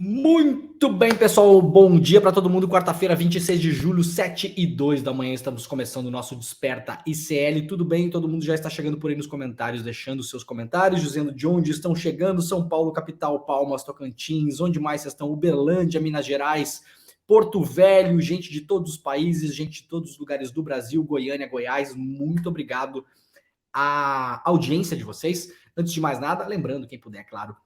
Muito bem, pessoal. Bom dia para todo mundo. Quarta-feira, 26 de julho, 7h02 da manhã. Estamos começando o nosso Desperta ICL. Tudo bem? Todo mundo já está chegando por aí nos comentários, deixando seus comentários, dizendo de onde estão chegando. São Paulo, capital, Palmas, Tocantins. Onde mais vocês estão? Uberlândia, Minas Gerais, Porto Velho, gente de todos os países, gente de todos os lugares do Brasil, Goiânia, Goiás. Muito obrigado à audiência de vocês. Antes de mais nada, lembrando, quem puder, claro,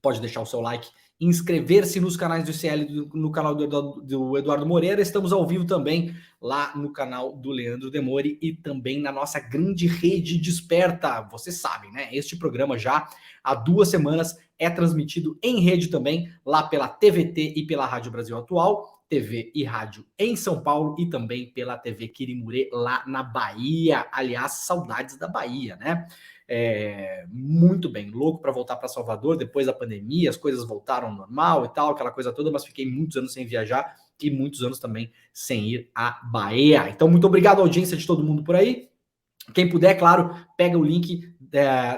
pode deixar o seu like, inscrever-se nos canais do ICL, no canal do Eduardo Moreira. Estamos ao vivo também lá no canal do Leandro Demore e também na nossa grande rede Desperta. Vocês sabem, né? Este programa já há 2 semanas é transmitido em rede também, lá pela TVT e pela Rádio Brasil Atual, TV e rádio em São Paulo e também pela TV Quirimurê lá na Bahia. Aliás, saudades da Bahia, né? Muito bem, louco para voltar para Salvador depois da pandemia, as coisas voltaram ao normal e tal, aquela coisa toda, mas fiquei muitos anos sem viajar e muitos anos também sem ir à Bahia. Então, muito obrigado à audiência de todo mundo por aí. Quem puder, claro, pega o link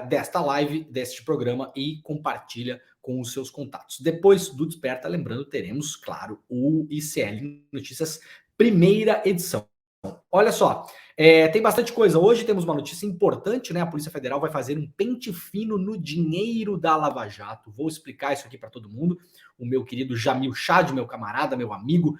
desta live, deste programa e compartilha com os seus contatos. Depois do Desperta, lembrando, teremos, claro, o ICL Notícias, primeira edição. Olha só, tem bastante coisa. Hoje temos uma notícia importante, né? A Polícia Federal vai fazer um pente fino no dinheiro da Lava Jato. Vou explicar isso aqui para todo mundo. O meu querido Jamil Chad, meu camarada, meu amigo,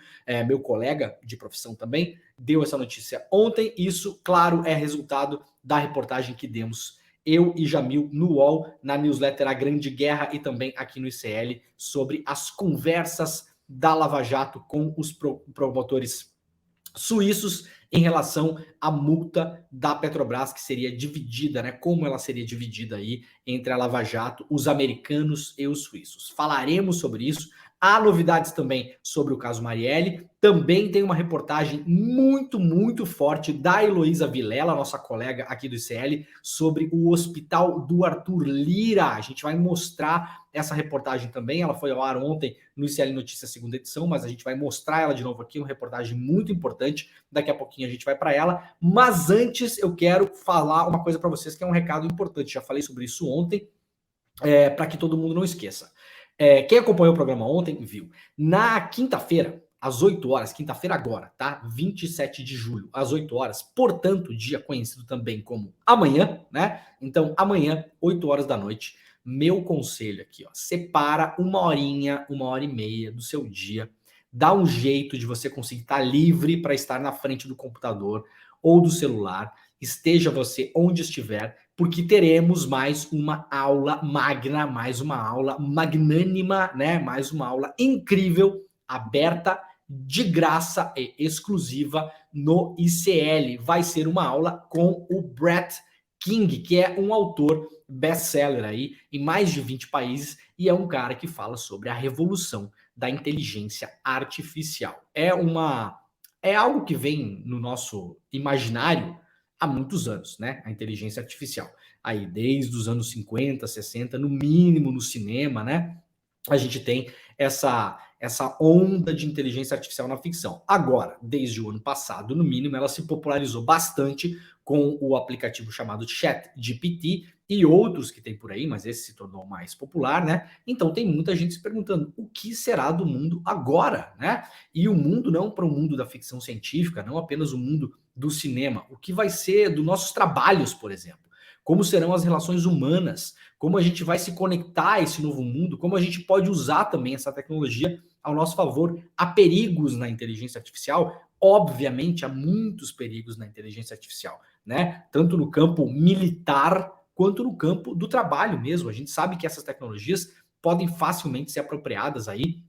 meu colega de profissão também, deu essa notícia ontem. Isso, claro, é resultado da reportagem que demos eu e Jamil no UOL, na newsletter A Grande Guerra e também aqui no ICL, sobre as conversas da Lava Jato com os promotores suíços em relação à multa da Petrobras, que seria dividida, né? Como ela seria dividida aí entre a Lava Jato, os americanos e os suíços. Falaremos sobre isso. Há novidades também sobre o caso Marielle. Também tem uma reportagem muito forte da Heloísa Vilela, nossa colega aqui do ICL, sobre o hospital do Arthur Lira. A gente vai mostrar essa reportagem também. Ela foi ao ar ontem no ICL Notícias, segunda edição, mas a gente vai mostrar ela de novo aqui, uma reportagem muito importante. Daqui a pouquinho a gente vai para ela. Mas antes eu quero falar uma coisa para vocês que é um recado importante. Já falei sobre isso ontem, para que todo mundo não esqueça. Quem acompanhou o programa ontem viu. Na quinta-feira, às 8 horas, quinta-feira agora, tá? 27 de julho, às 8 horas, portanto, dia conhecido também como amanhã, né? Então, amanhã, 8 horas da noite, meu conselho aqui, ó, separa 1 horinha, 1 hora e meia do seu dia, dá um jeito de você conseguir estar livre para estar na frente do computador ou do celular, esteja você onde estiver, porque teremos mais uma aula magna, mais uma aula magnânima, né? Mais uma aula incrível, aberta, de graça e exclusiva no ICL. Vai ser uma aula com o Brett King, que é um autor best-seller aí em mais de 20 países e é um cara que fala sobre a revolução da inteligência artificial. É algo que vem no nosso imaginário há muitos anos, né? A inteligência artificial. Aí, desde os anos 50, 60, no mínimo no cinema, né? A gente tem essa onda de inteligência artificial na ficção. Agora, desde o ano passado, no mínimo, ela se popularizou bastante com o aplicativo chamado ChatGPT e outros que tem por aí, mas esse se tornou mais popular, né? Então tem muita gente se perguntando o que será do mundo agora, né? E o mundo não para o mundo da ficção científica, não apenas o mundo do cinema, o que vai ser dos nossos trabalhos, por exemplo. Como serão as relações humanas, como a gente vai se conectar a esse novo mundo, como a gente pode usar também essa tecnologia ao nosso favor. Há perigos na inteligência artificial? Obviamente, há muitos perigos na inteligência artificial, né? Tanto no campo militar quanto no campo do trabalho mesmo. A gente sabe que essas tecnologias podem facilmente ser apropriadas aí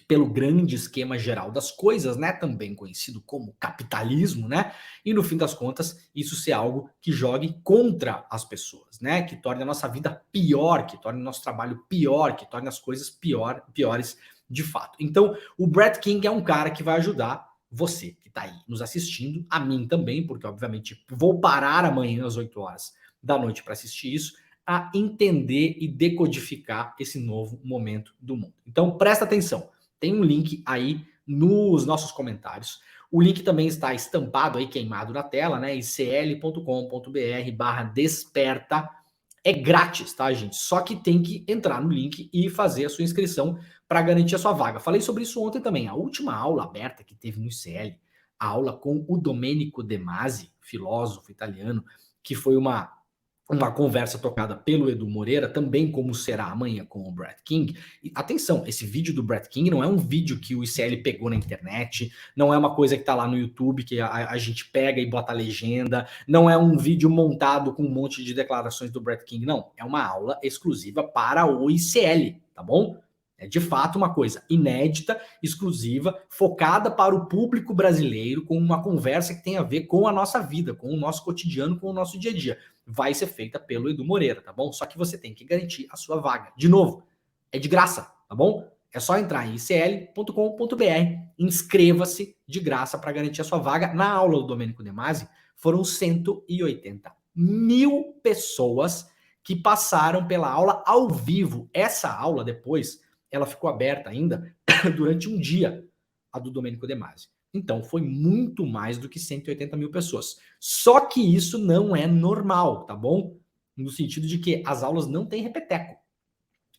pelo grande esquema geral das coisas, né, também conhecido como capitalismo, né, e no fim das contas isso ser algo que jogue contra as pessoas, né, que torne a nossa vida pior, que torne o nosso trabalho pior, que torne as coisas piores de fato. Então, o Brett King é um cara que vai ajudar você que está aí nos assistindo, a mim também, porque obviamente vou parar amanhã às 8 horas da noite para assistir isso, a entender e decodificar esse novo momento do mundo. Então, presta atenção. Tem um link aí nos nossos comentários. O link também está estampado aí, queimado na tela, né? icl.com.br/desperta. É grátis, tá, gente? Só que tem que entrar no link e fazer a sua inscrição para garantir a sua vaga. Falei sobre isso ontem também. A última aula aberta que teve no ICL, a aula com o Domenico De Masi, filósofo italiano, que foi uma conversa tocada pelo Edu Moreira, também como será amanhã com o Brad King. E, atenção, esse vídeo do Brad King não é um vídeo que o ICL pegou na internet, não é uma coisa que tá lá no YouTube, que a gente pega e bota a legenda, não é um vídeo montado com um monte de declarações do Brad King, não. É uma aula exclusiva para o ICL, tá bom? É de fato uma coisa inédita, exclusiva, focada para o público brasileiro, com uma conversa que tem a ver com a nossa vida, com o nosso cotidiano, com o nosso dia a dia. Vai ser feita pelo Edu Moreira, tá bom? Só que você tem que garantir a sua vaga. De novo, é de graça, tá bom? É só entrar em icl.com.br, inscreva-se de graça para garantir a sua vaga. Na aula do Domenico De Masi, foram 180 mil pessoas que passaram pela aula ao vivo. Essa aula, depois, ela ficou aberta ainda durante um dia, a do Domenico De Masi. Então, foi muito mais do que 180 mil pessoas. Só que isso não é normal, tá bom? No sentido de que as aulas não têm repeteco.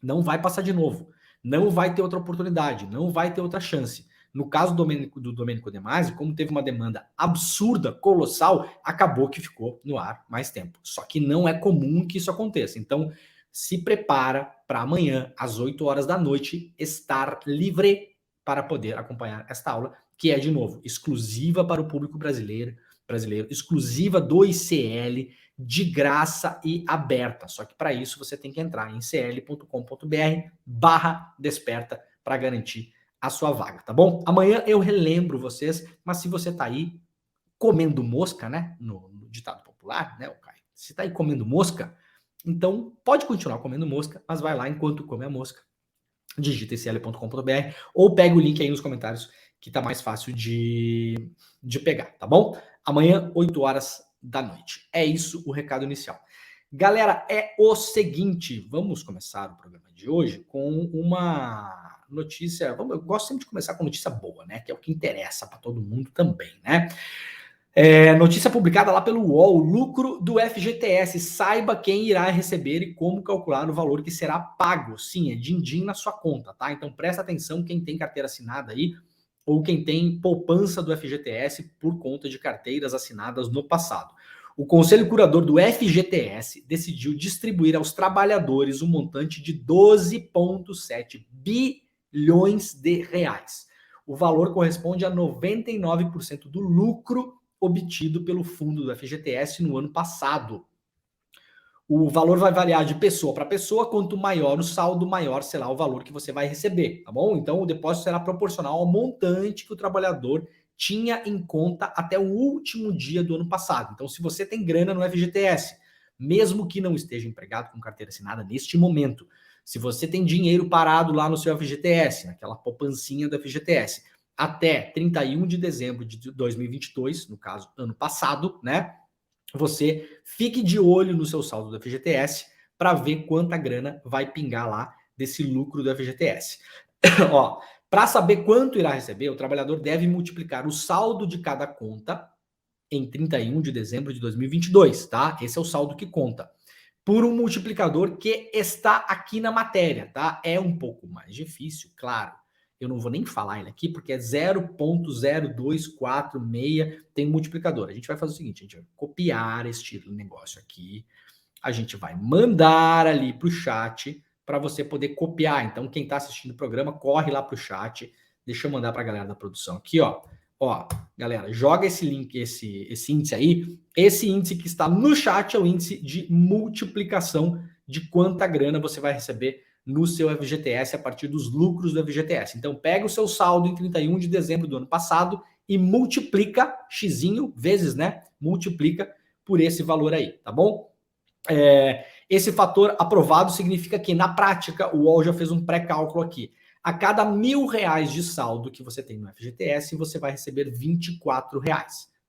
Não vai passar de novo. Não vai ter outra oportunidade. Não vai ter outra chance. No caso do Domenico De Masi, como teve uma demanda absurda, colossal, acabou que ficou no ar mais tempo. Só que não é comum que isso aconteça. Então, se prepara para amanhã, às 8 horas da noite, estar livre para poder acompanhar esta aula, que é, de novo, exclusiva para o público brasileiro, exclusiva do ICL, de graça e aberta. Só que para isso você tem que entrar em cl.com.br/desperta para garantir a sua vaga, tá bom? Amanhã eu relembro vocês, mas se você tá aí comendo mosca, né, no ditado popular, né, o Caio, se tá aí comendo mosca, então pode continuar comendo mosca, mas vai lá enquanto come a mosca, digita icl.com.br ou pega o link aí nos comentários que tá mais fácil de pegar, tá bom? Amanhã, 8 horas da noite. É isso o recado inicial. Galera, é o seguinte, vamos começar o programa de hoje com uma notícia, eu gosto sempre de começar com notícia boa, né, que é o que interessa para todo mundo também, né? Notícia publicada lá pelo UOL, lucro do FGTS, saiba quem irá receber e como calcular o valor que será pago. Sim, é din-din na sua conta, tá? Então presta atenção quem tem carteira assinada aí, ou quem tem poupança do FGTS por conta de carteiras assinadas no passado. O Conselho Curador do FGTS decidiu distribuir aos trabalhadores um montante de 12,7 bilhões de reais. O valor corresponde a 99% do lucro obtido pelo fundo do FGTS no ano passado. O valor vai variar de pessoa para pessoa, quanto maior o saldo, maior será o valor que você vai receber, tá bom? Então o depósito será proporcional ao montante que o trabalhador tinha em conta até o último dia do ano passado. Então, se você tem grana no FGTS, mesmo que não esteja empregado com carteira assinada neste momento, se você tem dinheiro parado lá no seu FGTS, naquela poupancinha do FGTS, até 31 de dezembro de 2022, no caso, ano passado, né? Você fique de olho no seu saldo do FGTS para ver quanta grana vai pingar lá desse lucro do FGTS. Ó, para saber quanto irá receber, o trabalhador deve multiplicar o saldo de cada conta em 31 de dezembro de 2022, tá? Esse é o saldo que conta. Por um multiplicador que está aqui na matéria, tá? É um pouco mais difícil, claro. Eu não vou nem falar ele aqui, porque é 0,0246, tem um multiplicador. A gente vai fazer o seguinte, a gente vai copiar este negócio aqui, a gente vai mandar ali para o chat, para você poder copiar. Então, quem está assistindo o programa, corre lá para o chat. Deixa eu mandar para a galera da produção aqui, ó. Ó, galera, joga esse link, esse índice aí. Esse índice que está no chat é o índice de multiplicação de quanta grana você vai receber no seu FGTS a partir dos lucros do FGTS. Então, pega o seu saldo em 31 de dezembro do ano passado e multiplica, xizinho, vezes, né? Multiplica por esse valor aí, tá bom? Esse fator aprovado significa que, na prática, o UOL já fez um pré-cálculo aqui. A cada R$1.000 de saldo que você tem no FGTS, você vai receber R$24,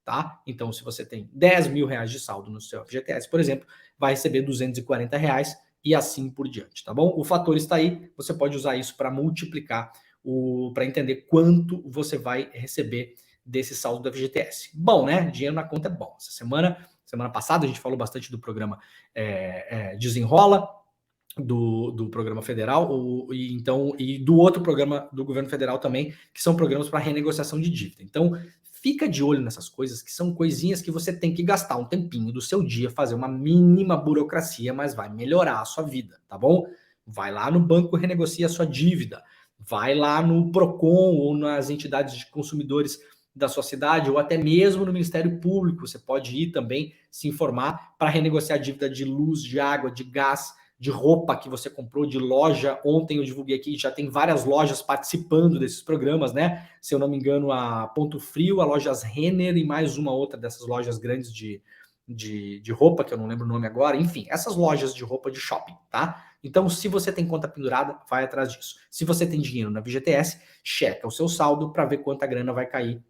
tá? Então, se você tem R$10.000 de saldo no seu FGTS, por exemplo, vai receber R$240 e assim por diante, tá bom? O fator está aí, você pode usar isso para multiplicar, para entender quanto você vai receber desse saldo do FGTS. Bom, né? Dinheiro na conta é bom. Essa semana semana passada a gente falou bastante do programa Desenrola, do programa federal, e do outro programa do governo federal também, que são programas para renegociação de dívida. Então, fica de olho nessas coisas, que são coisinhas que você tem que gastar um tempinho do seu dia, fazer uma mínima burocracia, mas vai melhorar a sua vida, tá bom? Vai lá no banco, renegocia a sua dívida. Vai lá no Procon ou nas entidades de consumidores da sua cidade, ou até mesmo no Ministério Público. Você pode ir também se informar para renegociar a dívida de luz, de água, de gás, de roupa que você comprou, de loja. Ontem eu divulguei aqui, já tem várias lojas participando desses programas, né? Se eu não me engano, a Ponto Frio, a Lojas Renner e mais uma outra dessas lojas grandes de roupa, que eu não lembro o nome agora. Enfim, essas lojas de roupa de shopping, tá? Então, se você tem conta pendurada, vai atrás disso. Se você tem dinheiro na FGTS, checa o seu saldo para ver quanta grana vai cair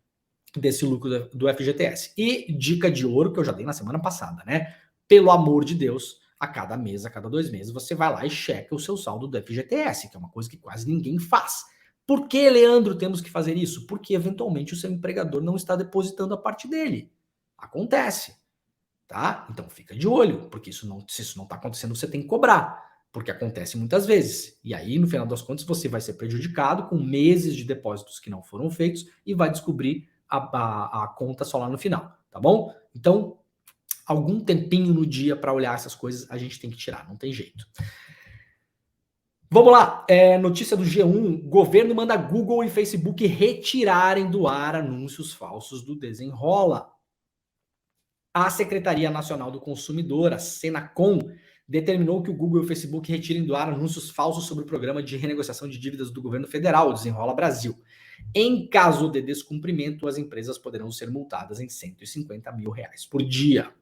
desse lucro do FGTS. E dica de ouro que eu já dei na semana passada, né? Pelo amor de Deus, a cada mês, a cada 2 meses, você vai lá e checa o seu saldo do FGTS, que é uma coisa que quase ninguém faz. Por que, Leandro, temos que fazer isso? Porque, eventualmente, o seu empregador não está depositando a parte dele. Acontece, tá? Então, fica de olho, porque se isso não está acontecendo, você tem que cobrar, porque acontece muitas vezes. E aí, no final das contas, você vai ser prejudicado com meses de depósitos que não foram feitos e vai descobrir a conta só lá no final, tá bom? Então, algum tempinho no dia para olhar essas coisas a gente tem que tirar, não tem jeito. Vamos lá, notícia do G1, governo manda Google e Facebook retirarem do ar anúncios falsos do Desenrola. A Secretaria Nacional do Consumidor, a Senacom, determinou que o Google e o Facebook retirem do ar anúncios falsos sobre o programa de renegociação de dívidas do governo federal, o Desenrola Brasil. Em caso de descumprimento, as empresas poderão ser multadas em R$150 mil por dia.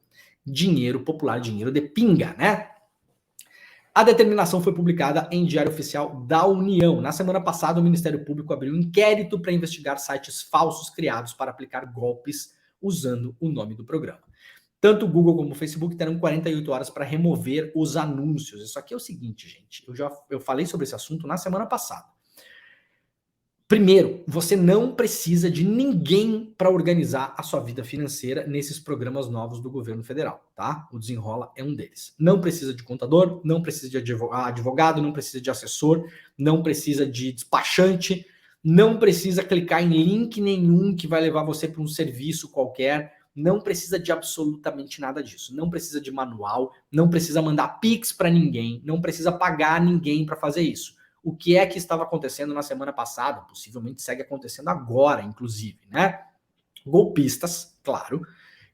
Dinheiro popular, dinheiro de pinga, né? A determinação foi publicada em Diário Oficial da União. Na semana passada, o Ministério Público abriu um inquérito para investigar sites falsos criados para aplicar golpes usando o nome do programa. Tanto o Google como o Facebook terão 48 horas para remover os anúncios. Isso aqui é o seguinte, gente. Eu falei sobre esse assunto na semana passada. Primeiro, você não precisa de ninguém para organizar a sua vida financeira nesses programas novos do governo federal, tá? O Desenrola é um deles. Não precisa de contador, não precisa de advogado, não precisa de assessor, não precisa de despachante, não precisa clicar em link nenhum que vai levar você para um serviço qualquer, não precisa de absolutamente nada disso. Não precisa de manual, não precisa mandar Pix para ninguém, não precisa pagar ninguém para fazer isso. O que é que estava acontecendo na semana passada, possivelmente segue acontecendo agora, inclusive, né? Golpistas, claro,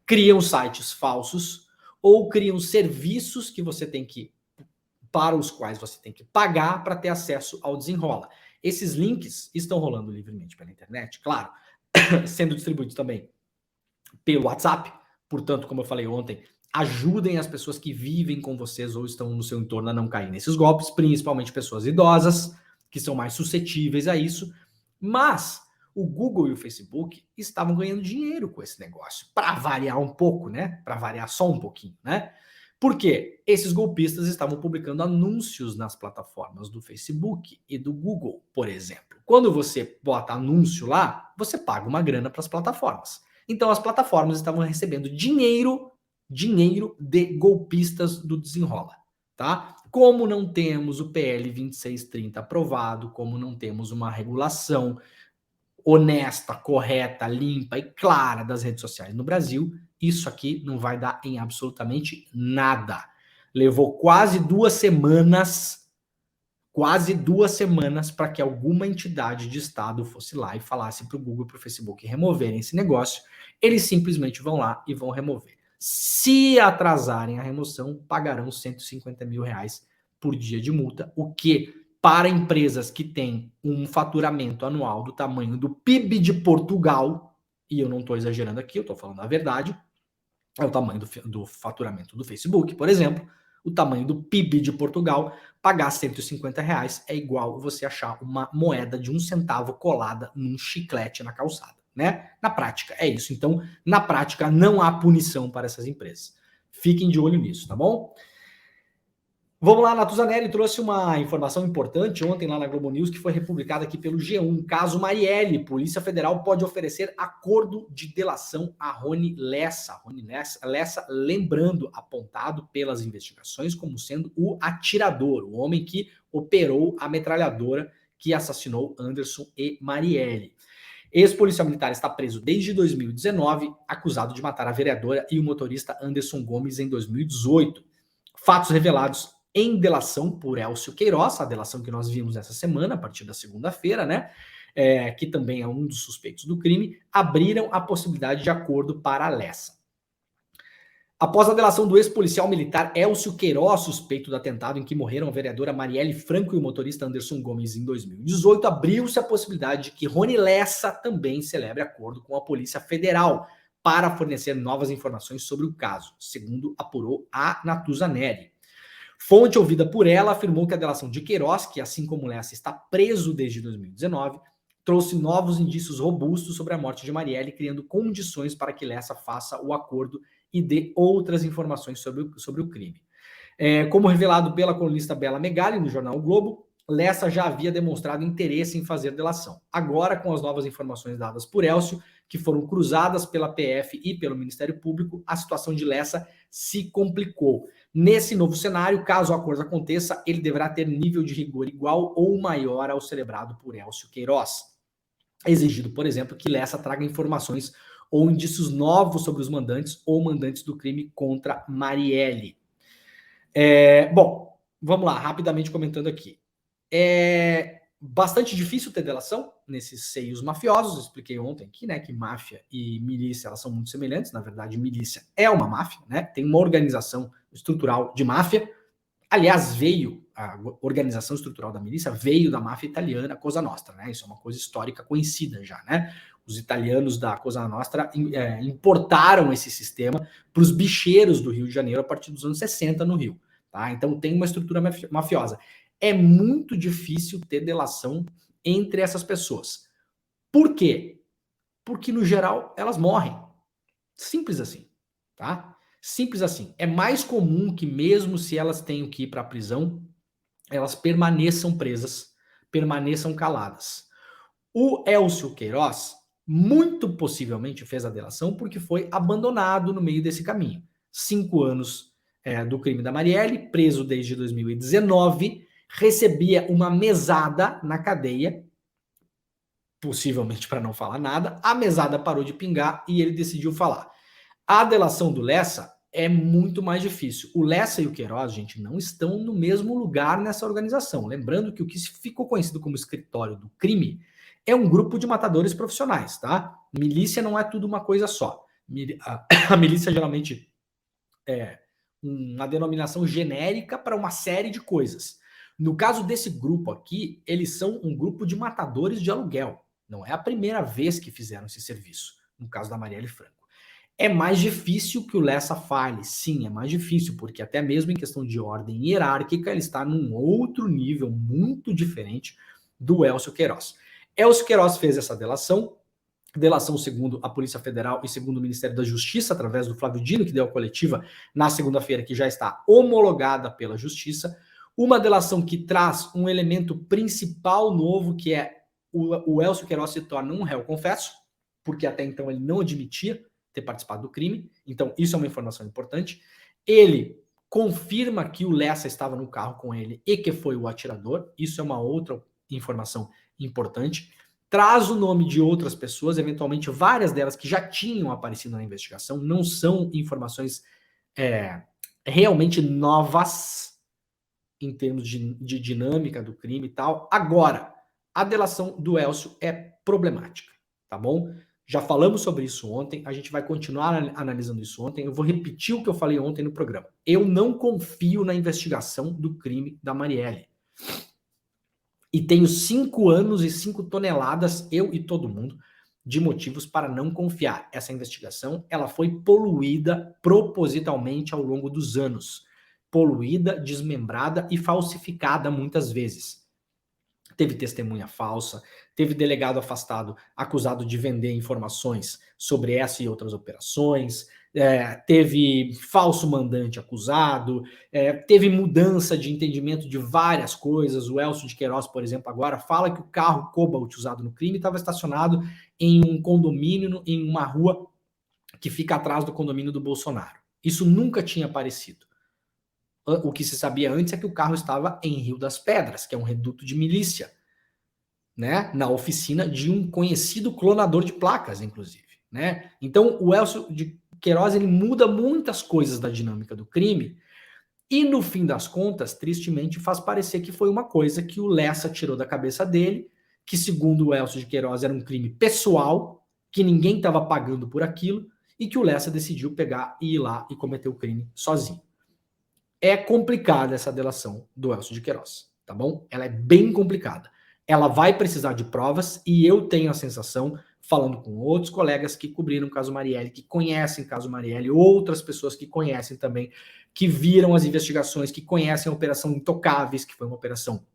criam sites falsos ou criam serviços que você tem que, para os quais você tem que pagar para ter acesso ao Desenrola. Esses links estão rolando livremente pela internet, claro, sendo distribuídos também pelo WhatsApp. Portanto, como eu falei ontem, ajudem as pessoas que vivem com vocês ou estão no seu entorno a não cair nesses golpes, principalmente pessoas idosas, que são mais suscetíveis a isso. Mas o Google e o Facebook estavam ganhando dinheiro com esse negócio, para variar um pouco, né? Para variar só um pouquinho, né? Porque esses golpistas estavam publicando anúncios nas plataformas do Facebook e do Google, por exemplo. Quando você bota anúncio lá, você paga uma grana para as plataformas. Então as plataformas estavam recebendo dinheiro de golpistas do Desenrola, tá? Como não temos o PL 2630 aprovado, como não temos uma regulação honesta, correta, limpa e clara das redes sociais no Brasil, isso aqui não vai dar em absolutamente nada. Levou quase 2 semanas para que alguma entidade de Estado fosse lá e falasse para o Google e para o Facebook removerem esse negócio. Eles simplesmente vão lá e vão remover. Se atrasarem a remoção, pagarão R$150 mil por dia de multa, o que, para empresas que têm um faturamento anual do tamanho do PIB de Portugal, e eu não estou exagerando aqui, eu estou falando a verdade, é o tamanho do faturamento do Facebook, por exemplo, o tamanho do PIB de Portugal, pagar R$150 é igual você achar uma moeda de 1 centavo colada num chiclete na calçada, né? Na prática, é isso. Então, na prática, não há punição para essas empresas. Fiquem de olho nisso, tá bom? Vamos lá, Natuzanelli trouxe uma informação importante ontem lá na Globo News, que foi republicada aqui pelo G1. Caso Marielle, Polícia Federal pode oferecer acordo de delação a Rony Lessa. Rony Lessa, lembrando, apontado pelas investigações como sendo o atirador, o homem que operou a metralhadora que assassinou Anderson e Marielle. Ex-policial militar está preso desde 2019, acusado de matar a vereadora e o motorista Anderson Gomes em 2018. Fatos revelados em delação por Elcio Queiroz, a delação que nós vimos essa semana, a partir da segunda-feira, né? Que também é um dos suspeitos do crime, abriram a possibilidade de acordo para a Lessa. Após a delação do ex-policial militar Elcio Queiroz, suspeito do atentado em que morreram a vereadora Marielle Franco e o motorista Anderson Gomes em 2018, abriu-se a possibilidade de que Rony Lessa também celebre acordo com a Polícia Federal para fornecer novas informações sobre o caso, segundo apurou a Natuzanelli. Fonte ouvida por ela afirmou que a delação de Queiroz, que assim como Lessa está preso desde 2019, trouxe novos indícios robustos sobre a morte de Marielle, criando condições para que Lessa faça o acordo e dê outras informações sobre o crime. Como revelado pela colunista Bela Megali no jornal o Globo, Lessa já havia demonstrado interesse em fazer delação. Agora, com as novas informações dadas por Elcio, que foram cruzadas pela PF e pelo Ministério Público, a situação de Lessa se complicou. Nesse novo cenário, caso o acordo aconteça, ele deverá ter nível de rigor igual ou maior ao celebrado por Elcio Queiroz. Exigido, por exemplo, que Lessa traga informações ou indícios novos sobre os mandantes ou mandantes do crime contra Marielle. Bom, vamos lá, rapidamente comentando aqui. É bastante difícil ter delação nesses seios mafiosos. Eu expliquei ontem aqui, né, que máfia e milícia elas são muito semelhantes. Na verdade, milícia é uma máfia, né? Tem uma organização estrutural de máfia. Aliás, a organização estrutural da milícia veio da máfia italiana Cosa Nostra, né? Isso é uma coisa histórica conhecida já, né? Os italianos da Cosa Nostra importaram esse sistema para os bicheiros do Rio de Janeiro a partir dos anos 60 no Rio, tá? Então tem uma estrutura mafiosa. É muito difícil ter delação entre essas pessoas. Por quê? Porque, no geral, elas morrem. Simples assim, tá? Simples assim. É mais comum que, mesmo se elas tenham que ir para a prisão, elas permaneçam presas, permaneçam caladas. O Elcio Queiroz, muito possivelmente, fez a delação porque foi abandonado no meio desse caminho. 5 anos do crime da Marielle, preso desde 2019, recebia uma mesada na cadeia, possivelmente para não falar nada. A mesada parou de pingar e ele decidiu falar. A delação do Lessa é muito mais difícil. O Lessa e o Queiroz, gente, não estão no mesmo lugar nessa organização. Lembrando que o que ficou conhecido como escritório do crime é um grupo de matadores profissionais, tá? Milícia não é tudo uma coisa só. A milícia geralmente é uma denominação genérica para uma série de coisas. No caso desse grupo aqui, eles são um grupo de matadores de aluguel. Não é a primeira vez que fizeram esse serviço, no caso da Marielle Franco. É mais difícil que o Lessa fale, sim, é mais difícil, porque até mesmo em questão de ordem hierárquica, ele está num outro nível muito diferente do Elcio Queiroz. Elcio Queiroz fez essa delação segundo a Polícia Federal e segundo o Ministério da Justiça, através do Flávio Dino, que deu a coletiva na segunda-feira, que já está homologada pela Justiça. Uma delação que traz um elemento principal novo, que é o Elcio Queiroz se torna um réu confesso, porque até então ele não admitia ter participado do crime. Então, isso é uma informação importante. Ele confirma que o Lessa estava no carro com ele e que foi o atirador. Isso é uma outra informação importante. Traz o nome de outras pessoas, eventualmente várias delas que já tinham aparecido na investigação. Não são informações realmente novas em termos de dinâmica do crime e tal. Agora, a delação do Elcio é problemática, tá bom? Já falamos sobre isso ontem, a gente vai continuar analisando isso ontem. Eu vou repetir o que eu falei ontem no programa. Eu não confio na investigação do crime da Marielle. E tenho 5 anos e 5 toneladas, eu e todo mundo, de motivos para não confiar. Essa investigação, ela foi poluída propositalmente ao longo dos anos. Poluída, desmembrada e falsificada muitas vezes. Teve testemunha falsa, teve delegado afastado acusado de vender informações sobre essa e outras operações, teve falso mandante acusado, teve mudança de entendimento de várias coisas. O Elcio de Queiroz, por exemplo, agora fala que o carro Cobalt usado no crime estava estacionado em um condomínio, em uma rua que fica atrás do condomínio do Bolsonaro. Isso nunca tinha aparecido. O que se sabia antes é que o carro estava em Rio das Pedras, que é um reduto de milícia, né? Na oficina de um conhecido clonador de placas, inclusive, né? Então, o Elcio de Queiroz, ele muda muitas coisas da dinâmica do crime e, no fim das contas, tristemente, faz parecer que foi uma coisa que o Lessa tirou da cabeça dele, que, segundo o Elcio de Queiroz, era um crime pessoal, que ninguém estava pagando por aquilo, e que o Lessa decidiu pegar e ir lá e cometer o crime sozinho. É complicada essa delação do Elcio de Queiroz, tá bom? Ela é bem complicada. Ela vai precisar de provas e eu tenho a sensação, falando com outros colegas que cobriram o caso Marielle, que conhecem o caso Marielle, outras pessoas que conhecem também, que viram as investigações, que conhecem a Operação Intocáveis, que foi uma operação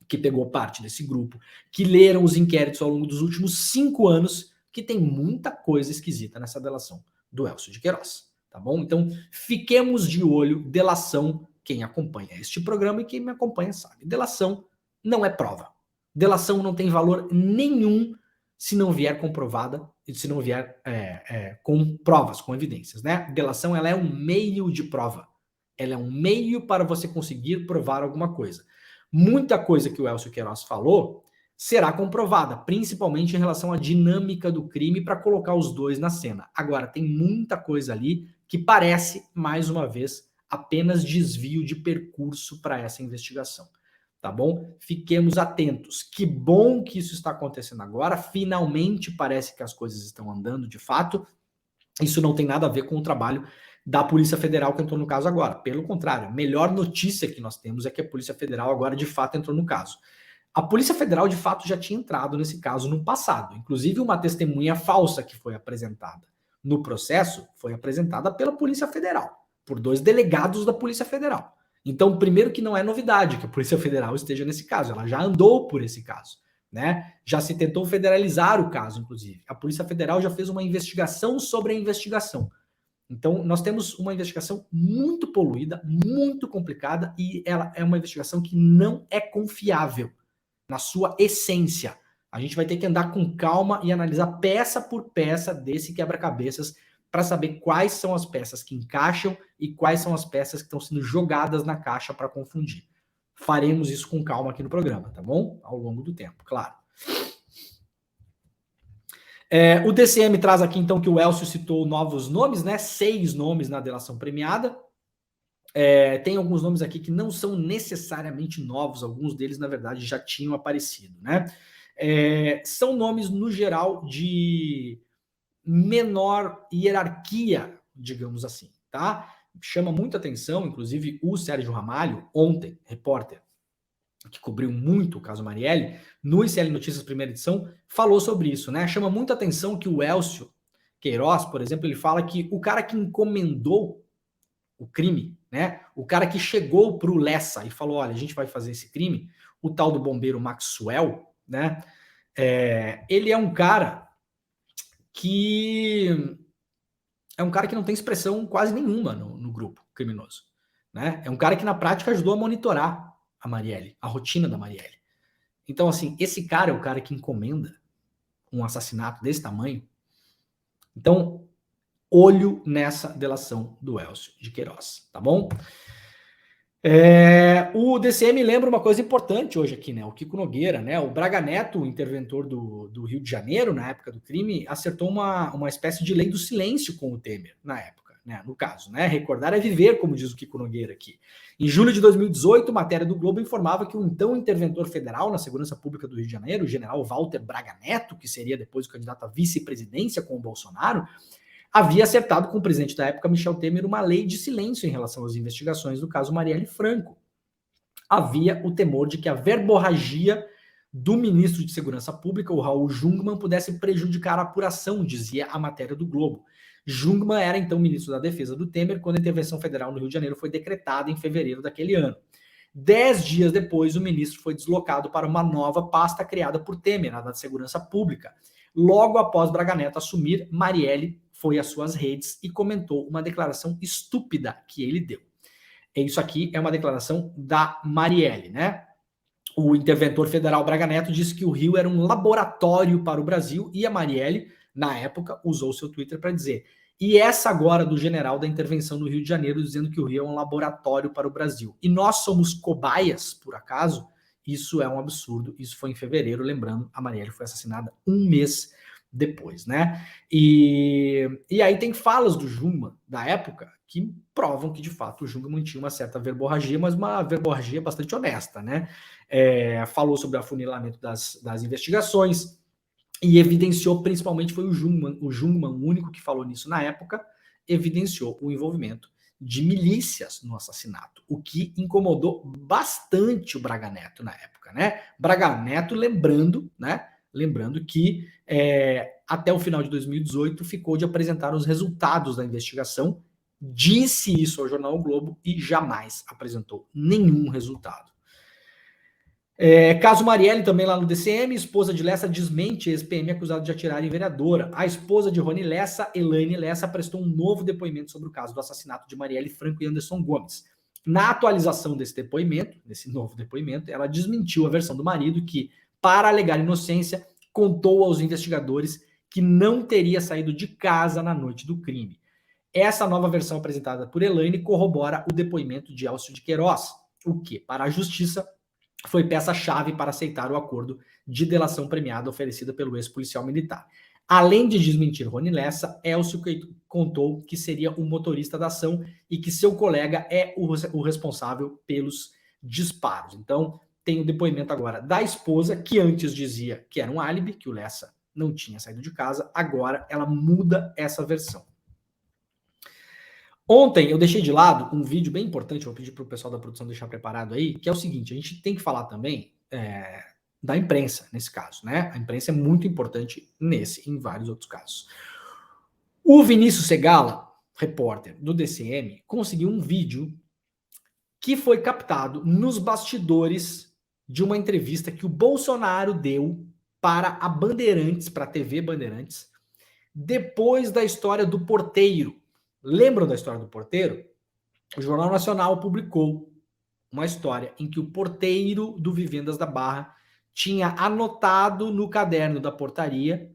que pegou parte desse grupo, que leram os inquéritos ao longo dos últimos 5 anos, que tem muita coisa esquisita nessa delação do Elcio de Queiroz. Tá bom? Então, fiquemos de olho. Delação, quem acompanha este programa e quem me acompanha sabe. Delação não é prova. Delação não tem valor nenhum se não vier comprovada e se não vier com provas, com evidências, né? Delação, ela é um meio de prova. Ela é um meio para você conseguir provar alguma coisa. Muita coisa que o Elcio Queiroz falou será comprovada, principalmente em relação à dinâmica do crime para colocar os dois na cena. Agora, tem muita coisa ali que parece, mais uma vez, apenas desvio de percurso para essa investigação. Tá bom? Fiquemos atentos. Que bom que isso está acontecendo agora. Finalmente parece que as coisas estão andando de fato. Isso não tem nada a ver com o trabalho da Polícia Federal que entrou no caso agora. Pelo contrário, a melhor notícia que nós temos é que a Polícia Federal agora de fato entrou no caso. A Polícia Federal de fato já tinha entrado nesse caso no passado. Inclusive uma testemunha falsa que foi apresentada no processo foi apresentada pela Polícia Federal, por 2 delegados da Polícia Federal. Então, primeiro que não é novidade que a Polícia Federal esteja nesse caso, ela já andou por esse caso, né? Já se tentou federalizar o caso, inclusive. A Polícia Federal já fez uma investigação sobre a investigação. Então, nós temos uma investigação muito poluída, muito complicada, e ela é uma investigação que não é confiável na sua essência. A gente vai ter que andar com calma e analisar peça por peça desse quebra-cabeças para saber quais são as peças que encaixam e quais são as peças que estão sendo jogadas na caixa para confundir. Faremos isso com calma aqui no programa, tá bom? Ao longo do tempo, claro. O DCM traz aqui, então, que o Elcio citou novos nomes, né? 6 nomes na delação premiada. Tem alguns nomes aqui que não são necessariamente novos, alguns deles, na verdade, já tinham aparecido, né? São nomes, no geral, de menor hierarquia, digamos assim, tá? Chama muita atenção, inclusive o Sérgio Ramalho, ontem, repórter, que cobriu muito o caso Marielle, no ICL Notícias primeira edição, falou sobre isso, né? Chama muita atenção que o Elcio Queiroz, por exemplo, ele fala que o cara que encomendou o crime, né? O cara que chegou para o Lessa e falou, olha, a gente vai fazer esse crime, o tal do bombeiro Maxwell, né? Ele é um cara que não tem expressão quase nenhuma no grupo criminoso, né? É um cara que na prática ajudou a monitorar a Marielle, a rotina da Marielle. Então, assim, esse cara é o cara que encomenda um assassinato desse tamanho. Então, olho nessa delação do Elcio de Queiroz, tá bom? O DCM lembra uma coisa importante hoje aqui, né? O Kiko Nogueira, né? O Braga Neto, o interventor do Rio de Janeiro, na época do crime, acertou uma espécie de lei do silêncio com o Temer, na época, né? No caso, né? Recordar é viver, como diz o Kiko Nogueira aqui. Em julho de 2018, matéria do Globo informava que o então interventor federal na segurança pública do Rio de Janeiro, o general Walter Braga Neto, que seria depois o candidato à vice-presidência com o Bolsonaro, havia acertado com o presidente da época, Michel Temer, uma lei de silêncio em relação às investigações do caso Marielle Franco. Havia o temor de que a verborragia do ministro de Segurança Pública, o Raul Jungmann, pudesse prejudicar a apuração, dizia a matéria do Globo. Jungmann era então ministro da Defesa do Temer quando a intervenção federal no Rio de Janeiro foi decretada em fevereiro daquele ano. 10 dias depois, o ministro foi deslocado para uma nova pasta criada por Temer, a da Segurança Pública. Logo após Braga Neto assumir, Marielle foi às suas redes e comentou uma declaração estúpida que ele deu. Isso aqui é uma declaração da Marielle, né? O interventor federal Braga Neto disse que o Rio era um laboratório para o Brasil e a Marielle, na época, usou seu Twitter para dizer: e essa agora do general da intervenção no Rio de Janeiro dizendo que o Rio é um laboratório para o Brasil. E nós somos cobaias, por acaso? Isso é um absurdo. Isso foi em fevereiro, lembrando, a Marielle foi assassinada um mês depois, né? E aí tem falas do Jungmann, da época, que provam que, de fato, o Jungmann tinha uma certa verborragia, mas uma verborragia bastante honesta, né? Falou sobre o afunilamento das investigações e evidenciou, principalmente foi o Jungmann, o único que falou nisso na época, evidenciou o envolvimento de milícias no assassinato, o que incomodou bastante o Braga Neto na época, né? Braga Neto, lembrando que até o final de 2018 ficou de apresentar os resultados da investigação, disse isso ao jornal o Globo e jamais apresentou nenhum resultado. Caso Marielle, também lá no DCM, esposa de Lessa desmente ex-PM acusado de atirar em vereadora. A esposa de Rony Lessa, Elaine Lessa, prestou um novo depoimento sobre o caso do assassinato de Marielle Franco e Anderson Gomes. Na atualização desse novo depoimento, ela desmentiu a versão do marido que, para alegar inocência, contou aos investigadores que não teria saído de casa na noite do crime. Essa nova versão apresentada por Elaine corrobora o depoimento de Elcio de Queiroz, o que, para a justiça, foi peça-chave para aceitar o acordo de delação premiada oferecida pelo ex-policial militar. Além de desmentir Rony Lessa, Elcio contou que seria o motorista da ação e que seu colega é o responsável pelos disparos. Então, tem o depoimento agora da esposa, que antes dizia que era um álibi, que o Lessa não tinha saído de casa, agora ela muda essa versão. Ontem eu deixei de lado um vídeo bem importante, vou pedir para o pessoal da produção deixar preparado aí, que é o seguinte: a gente tem que falar também da imprensa, nesse caso, né? A imprensa é muito importante nesse e em vários outros casos. O Vinícius Segala, repórter do DCM, conseguiu um vídeo que foi captado nos bastidores de uma entrevista que o Bolsonaro deu para a Bandeirantes, para a TV Bandeirantes, depois da história do porteiro. Lembram da história do porteiro? O Jornal Nacional publicou uma história em que o porteiro do Vivendas da Barra tinha anotado no caderno da portaria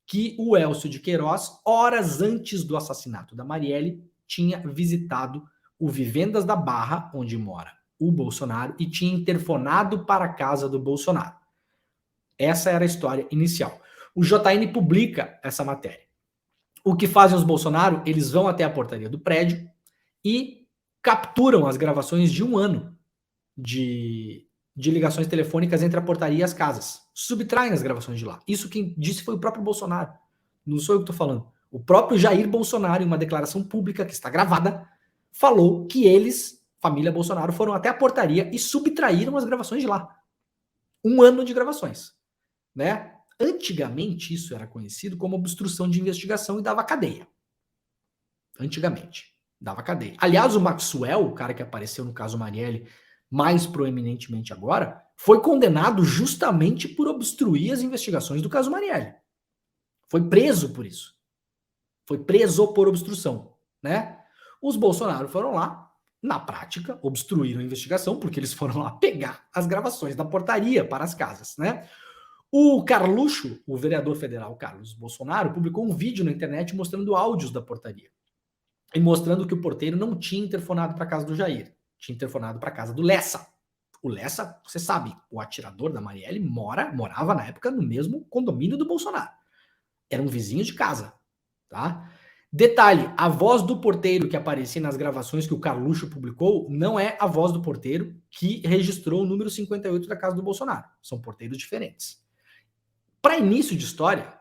que o Elcio de Queiroz, horas antes do assassinato da Marielle, tinha visitado o Vivendas da Barra, onde mora o Bolsonaro, e tinha interfonado para a casa do Bolsonaro. Essa era a história inicial. O JN publica essa matéria. O que fazem os Bolsonaro? Eles vão até a portaria do prédio e capturam as gravações de um ano de ligações telefônicas entre a portaria e as casas. Subtraem as gravações de lá. Isso quem disse foi o próprio Bolsonaro. Não sou eu que estou falando. O próprio Jair Bolsonaro, em uma declaração pública que está gravada, falou que eles, família Bolsonaro, foram até a portaria e subtraíram as gravações de lá. Um ano de gravações, né? Antigamente, isso era conhecido como obstrução de investigação e dava cadeia. Antigamente, dava cadeia. Aliás, o Maxwell, o cara que apareceu no caso Marielle, mais proeminentemente agora, foi condenado justamente por obstruir as investigações do caso Marielle. Foi preso por isso. Foi preso por obstrução, né? Os Bolsonaro foram lá, na prática, obstruíram a investigação, porque eles foram lá pegar as gravações da portaria para as casas, né? O Carluxo, o vereador federal Carlos Bolsonaro, publicou um vídeo na internet mostrando áudios da portaria e mostrando que o porteiro não tinha interfonado para a casa do Jair, tinha interfonado para a casa do Lessa. O Lessa, você sabe, o atirador da Marielle morava na época no mesmo condomínio do Bolsonaro. Era um vizinho de casa, tá? Detalhe, a voz do porteiro que aparecia nas gravações que o Carluxo publicou não é a voz do porteiro que registrou o número 58 da casa do Bolsonaro. São porteiros diferentes. Para início de história,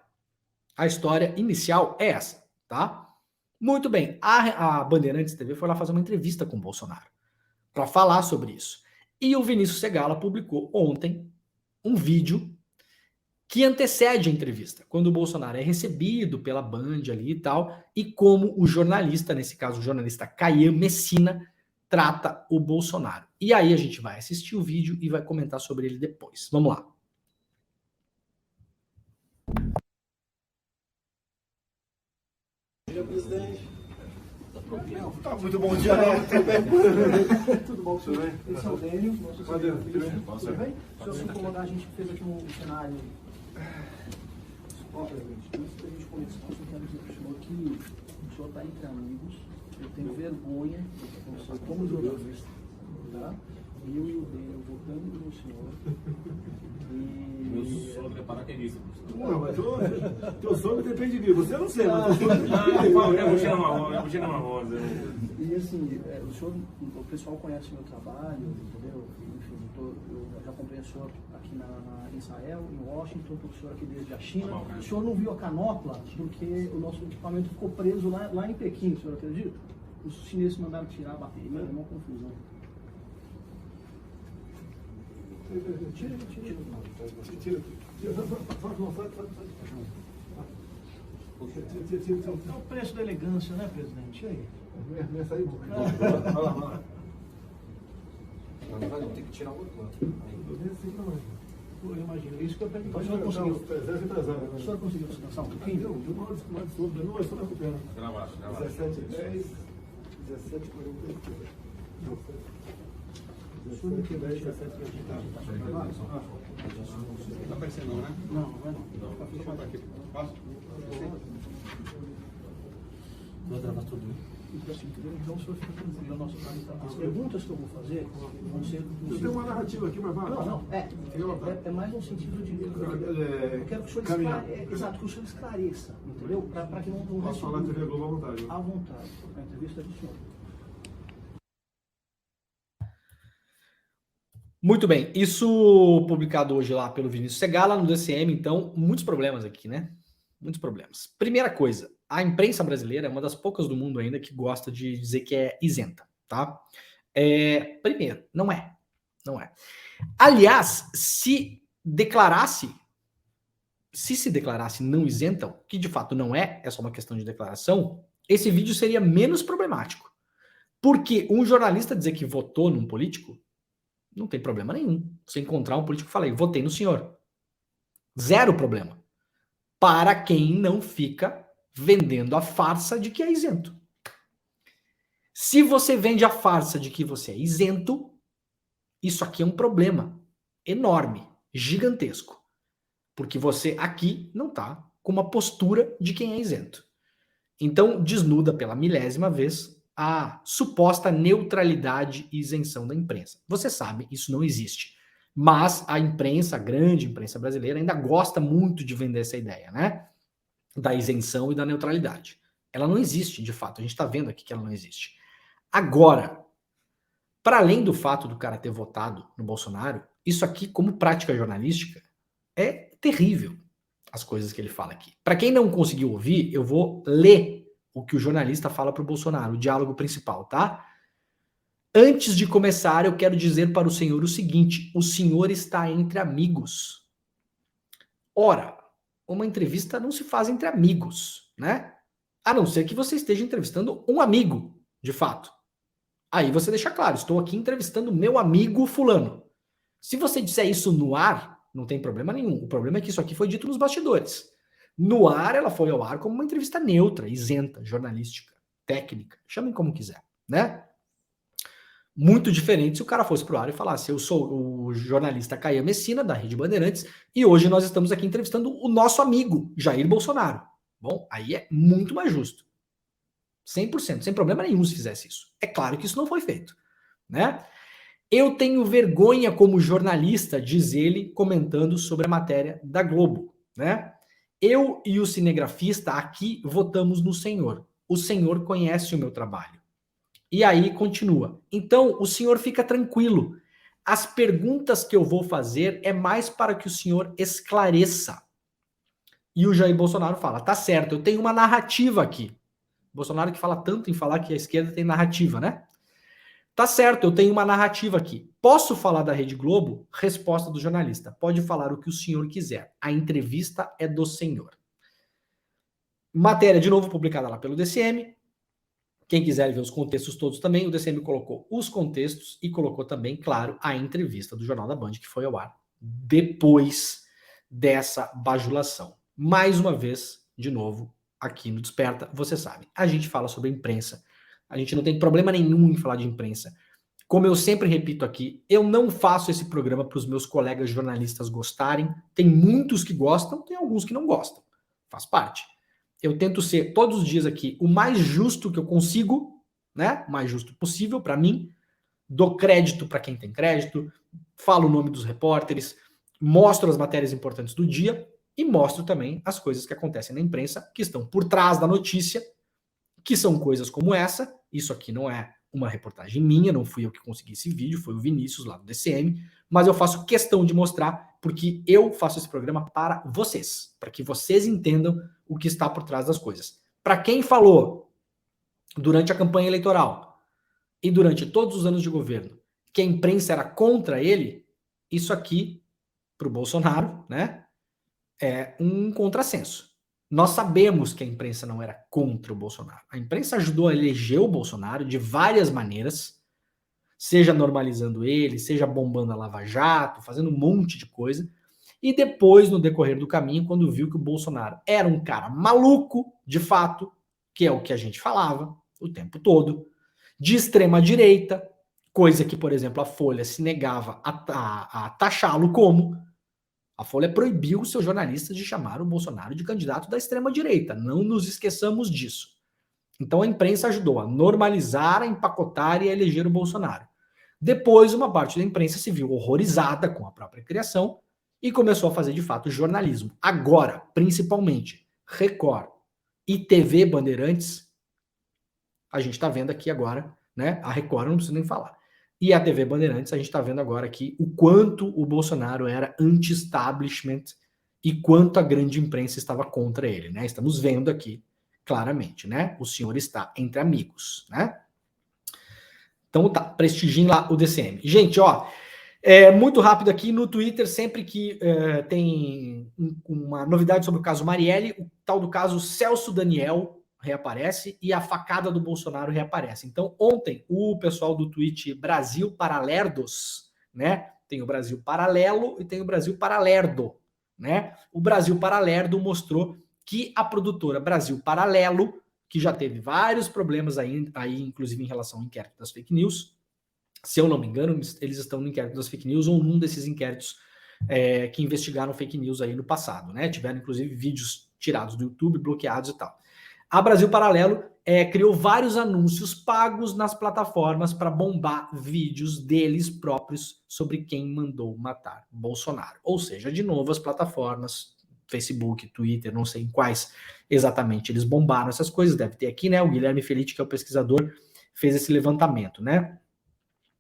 a história inicial é essa, tá? Muito bem, a Bandeirantes TV foi lá fazer uma entrevista com o Bolsonaro para falar sobre isso. E o Vinícius Segala publicou ontem um vídeo que antecede a entrevista, quando o Bolsonaro é recebido pela Band ali e tal, e como o jornalista, nesse caso o jornalista Caian Messina, trata o Bolsonaro. E aí a gente vai assistir o vídeo e vai comentar sobre ele depois. Vamos lá. dia, presidente. Tá muito bom dia, né? Tudo bom, senhor? Esse é o Dênio, nosso secretário. Tudo bem? Se eu se incomodar, a gente fez aqui um cenário. Ó, gente, antes da gente começar, eu só quero dizer para o senhor que o senhor está entre amigos. Eu tenho vergonha, eu sou como jornalista, tá? Eu e o Dênio votando no senhor. Meu sogro é paraquedista. Não, mas teu sogro depende de mim. Você eu não sei, mas teu sogro É mochila marrom. E assim, o senhor, o pessoal conhece o meu trabalho, entendeu? Enfim, eu já acompanho o senhor aqui em Israel, em Washington, estou com o senhor aqui desde a China. O senhor não viu a canopla porque o nosso equipamento ficou preso lá em Pequim, o senhor acredita? Os chineses mandaram tirar a bateria, é uma confusão. Tira. É o preço da elegância, né, presidente? E aí? Tem que tirar o outro lado. Eu imagino, isso que eu pergunto. O senhor conseguiu? O senhor conseguiu descansar um pouquinho? Não vai só na copela. Grava. 17h10, 17h43. Tá aparecendo não, né? Não, não vai não. Deixa eu botar aqui. Posso? Vou gravar tudo. Então o senhor fica tranquilo. As perguntas que eu vou fazer vão ser... Eu tenho uma narrativa aqui, mas vai. Não. É mais no sentido de... Eu quero que o senhor exato, que o senhor esclareça, entendeu? Para que não posso falar de TV Globo à vontade. À vontade. A entrevista é do senhor. Muito bem, isso publicado hoje lá pelo Vinícius Segala no DCM, então, muitos problemas aqui, né? Muitos problemas. Primeira coisa, a imprensa brasileira é uma das poucas do mundo ainda que gosta de dizer que é isenta, tá? Primeiro, não é. Não é. Aliás, se se declarasse não isenta, o que de fato não é só uma questão de declaração, esse vídeo seria menos problemático. Porque um jornalista dizer que votou num político, não tem problema nenhum. Você encontrar um político e falar, votei no senhor. Zero problema. Para quem não fica vendendo a farsa de que é isento. Se você vende a farsa de que você é isento, isso aqui é um problema enorme, gigantesco. Porque você aqui não está com uma postura de quem é isento. Então, desnuda pela milésima vez a suposta neutralidade e isenção da imprensa. Você sabe, isso não existe. Mas a imprensa, a grande imprensa brasileira, ainda gosta muito de vender essa ideia, né? Da isenção e da neutralidade. Ela não existe, de fato. A gente está vendo aqui que ela não existe. Agora, para além do fato do cara ter votado no Bolsonaro, isso aqui, como prática jornalística, é terrível, as coisas que ele fala aqui. Para quem não conseguiu ouvir, eu vou ler o que o jornalista fala para o Bolsonaro, o diálogo principal, tá? Antes de começar, eu quero dizer para o senhor o seguinte: o senhor está entre amigos. Ora, uma entrevista não se faz entre amigos, né? A não ser que você esteja entrevistando um amigo, de fato. Aí você deixa claro, estou aqui entrevistando meu amigo fulano. Se você disser isso no ar, não tem problema nenhum. O problema é que isso aqui foi dito nos bastidores. No ar, ela foi ao ar como uma entrevista neutra, isenta, jornalística, técnica, chamem como quiser, né? Muito diferente se o cara fosse pro ar e falasse: eu sou o jornalista Caio Messina, da Rede Bandeirantes, e hoje nós estamos aqui entrevistando o nosso amigo, Jair Bolsonaro. Bom, aí é muito mais justo. 100%, sem problema nenhum se fizesse isso. É claro que isso não foi feito, né? Eu tenho vergonha como jornalista, diz ele, comentando sobre a matéria da Globo, né? Eu e o cinegrafista aqui votamos no senhor. O senhor conhece o meu trabalho. E aí continua. Então, o senhor fica tranquilo. As perguntas que eu vou fazer é mais para que o senhor esclareça. E o Jair Bolsonaro fala, tá certo, eu tenho uma narrativa aqui. Bolsonaro que fala tanto em falar que a esquerda tem narrativa, né? Tá certo, eu tenho uma narrativa aqui. Posso falar da Rede Globo? Resposta do jornalista. Pode falar o que o senhor quiser. A entrevista é do senhor. Matéria, de novo, publicada lá pelo DCM. Quem quiser ver os contextos todos também, o DCM colocou os contextos e colocou também, claro, a entrevista do Jornal da Band, que foi ao ar depois dessa bajulação. Mais uma vez, de novo, aqui no Desperta, você sabe, a gente fala sobre imprensa. A gente não tem problema nenhum em falar de imprensa. Como eu sempre repito aqui, eu não faço esse programa para os meus colegas jornalistas gostarem. Tem muitos que gostam, tem alguns que não gostam. Faz parte. Eu tento ser todos os dias aqui o mais justo que eu consigo, né? O mais justo possível para mim. Dou crédito para quem tem crédito, falo o nome dos repórteres, mostro as matérias importantes do dia e mostro também as coisas que acontecem na imprensa, que estão por trás da notícia, que são coisas como essa. Isso aqui não é uma reportagem minha, não fui eu que consegui esse vídeo, foi o Vinícius lá do DCM, mas eu faço questão de mostrar porque eu faço esse programa para vocês, para que vocês entendam o que está por trás das coisas. Para quem falou durante a campanha eleitoral e durante todos os anos de governo que a imprensa era contra ele, isso aqui, para o Bolsonaro, né, é um contrassenso. Nós sabemos que a imprensa não era contra o Bolsonaro. A imprensa ajudou a eleger o Bolsonaro de várias maneiras, seja normalizando ele, seja bombando a Lava Jato, fazendo um monte de coisa. E depois, no decorrer do caminho, quando viu que o Bolsonaro era um cara maluco, de fato, que é o que a gente falava o tempo todo, de extrema direita, coisa que, por exemplo, a Folha se negava a taxá-lo como. A Folha proibiu os seus jornalistas de chamar o Bolsonaro de candidato da extrema-direita. Não nos esqueçamos disso. Então a imprensa ajudou a normalizar, a empacotar e a eleger o Bolsonaro. Depois, uma parte da imprensa se viu horrorizada com a própria criação e começou a fazer, de fato, jornalismo. Agora, principalmente, Record e TV Bandeirantes, a gente está vendo aqui agora, né? A Record eu não preciso nem falar. E a TV Bandeirantes, a gente está vendo agora aqui o quanto o Bolsonaro era anti-establishment e quanto a grande imprensa estava contra ele, né? Estamos vendo aqui claramente, né? O senhor está entre amigos, né? Então tá, prestigiem lá o DCM. Gente, ó, muito rápido aqui no Twitter, sempre que tem uma novidade sobre o caso Marielle, o tal do caso Celso Daniel reaparece e a facada do Bolsonaro reaparece. Então, ontem, o pessoal do tweet Brasil Paralerdos, né? Tem o Brasil Paralelo e tem o Brasil Paralerdo, né? O Brasil Paralerdo mostrou que a produtora Brasil Paralelo, que já teve vários problemas aí inclusive em relação ao inquérito das fake news, se eu não me engano, eles estão no inquérito das fake news ou num desses inquéritos que investigaram fake news aí no passado, né? Tiveram, inclusive, vídeos tirados do YouTube, bloqueados e tal. A Brasil Paralelo criou vários anúncios pagos nas plataformas para bombar vídeos deles próprios sobre quem mandou matar Bolsonaro. Ou seja, de novo, as plataformas, Facebook, Twitter, não sei em quais exatamente eles bombaram essas coisas, deve ter aqui, né? O Guilherme Felitti, que é o pesquisador, fez esse levantamento, né?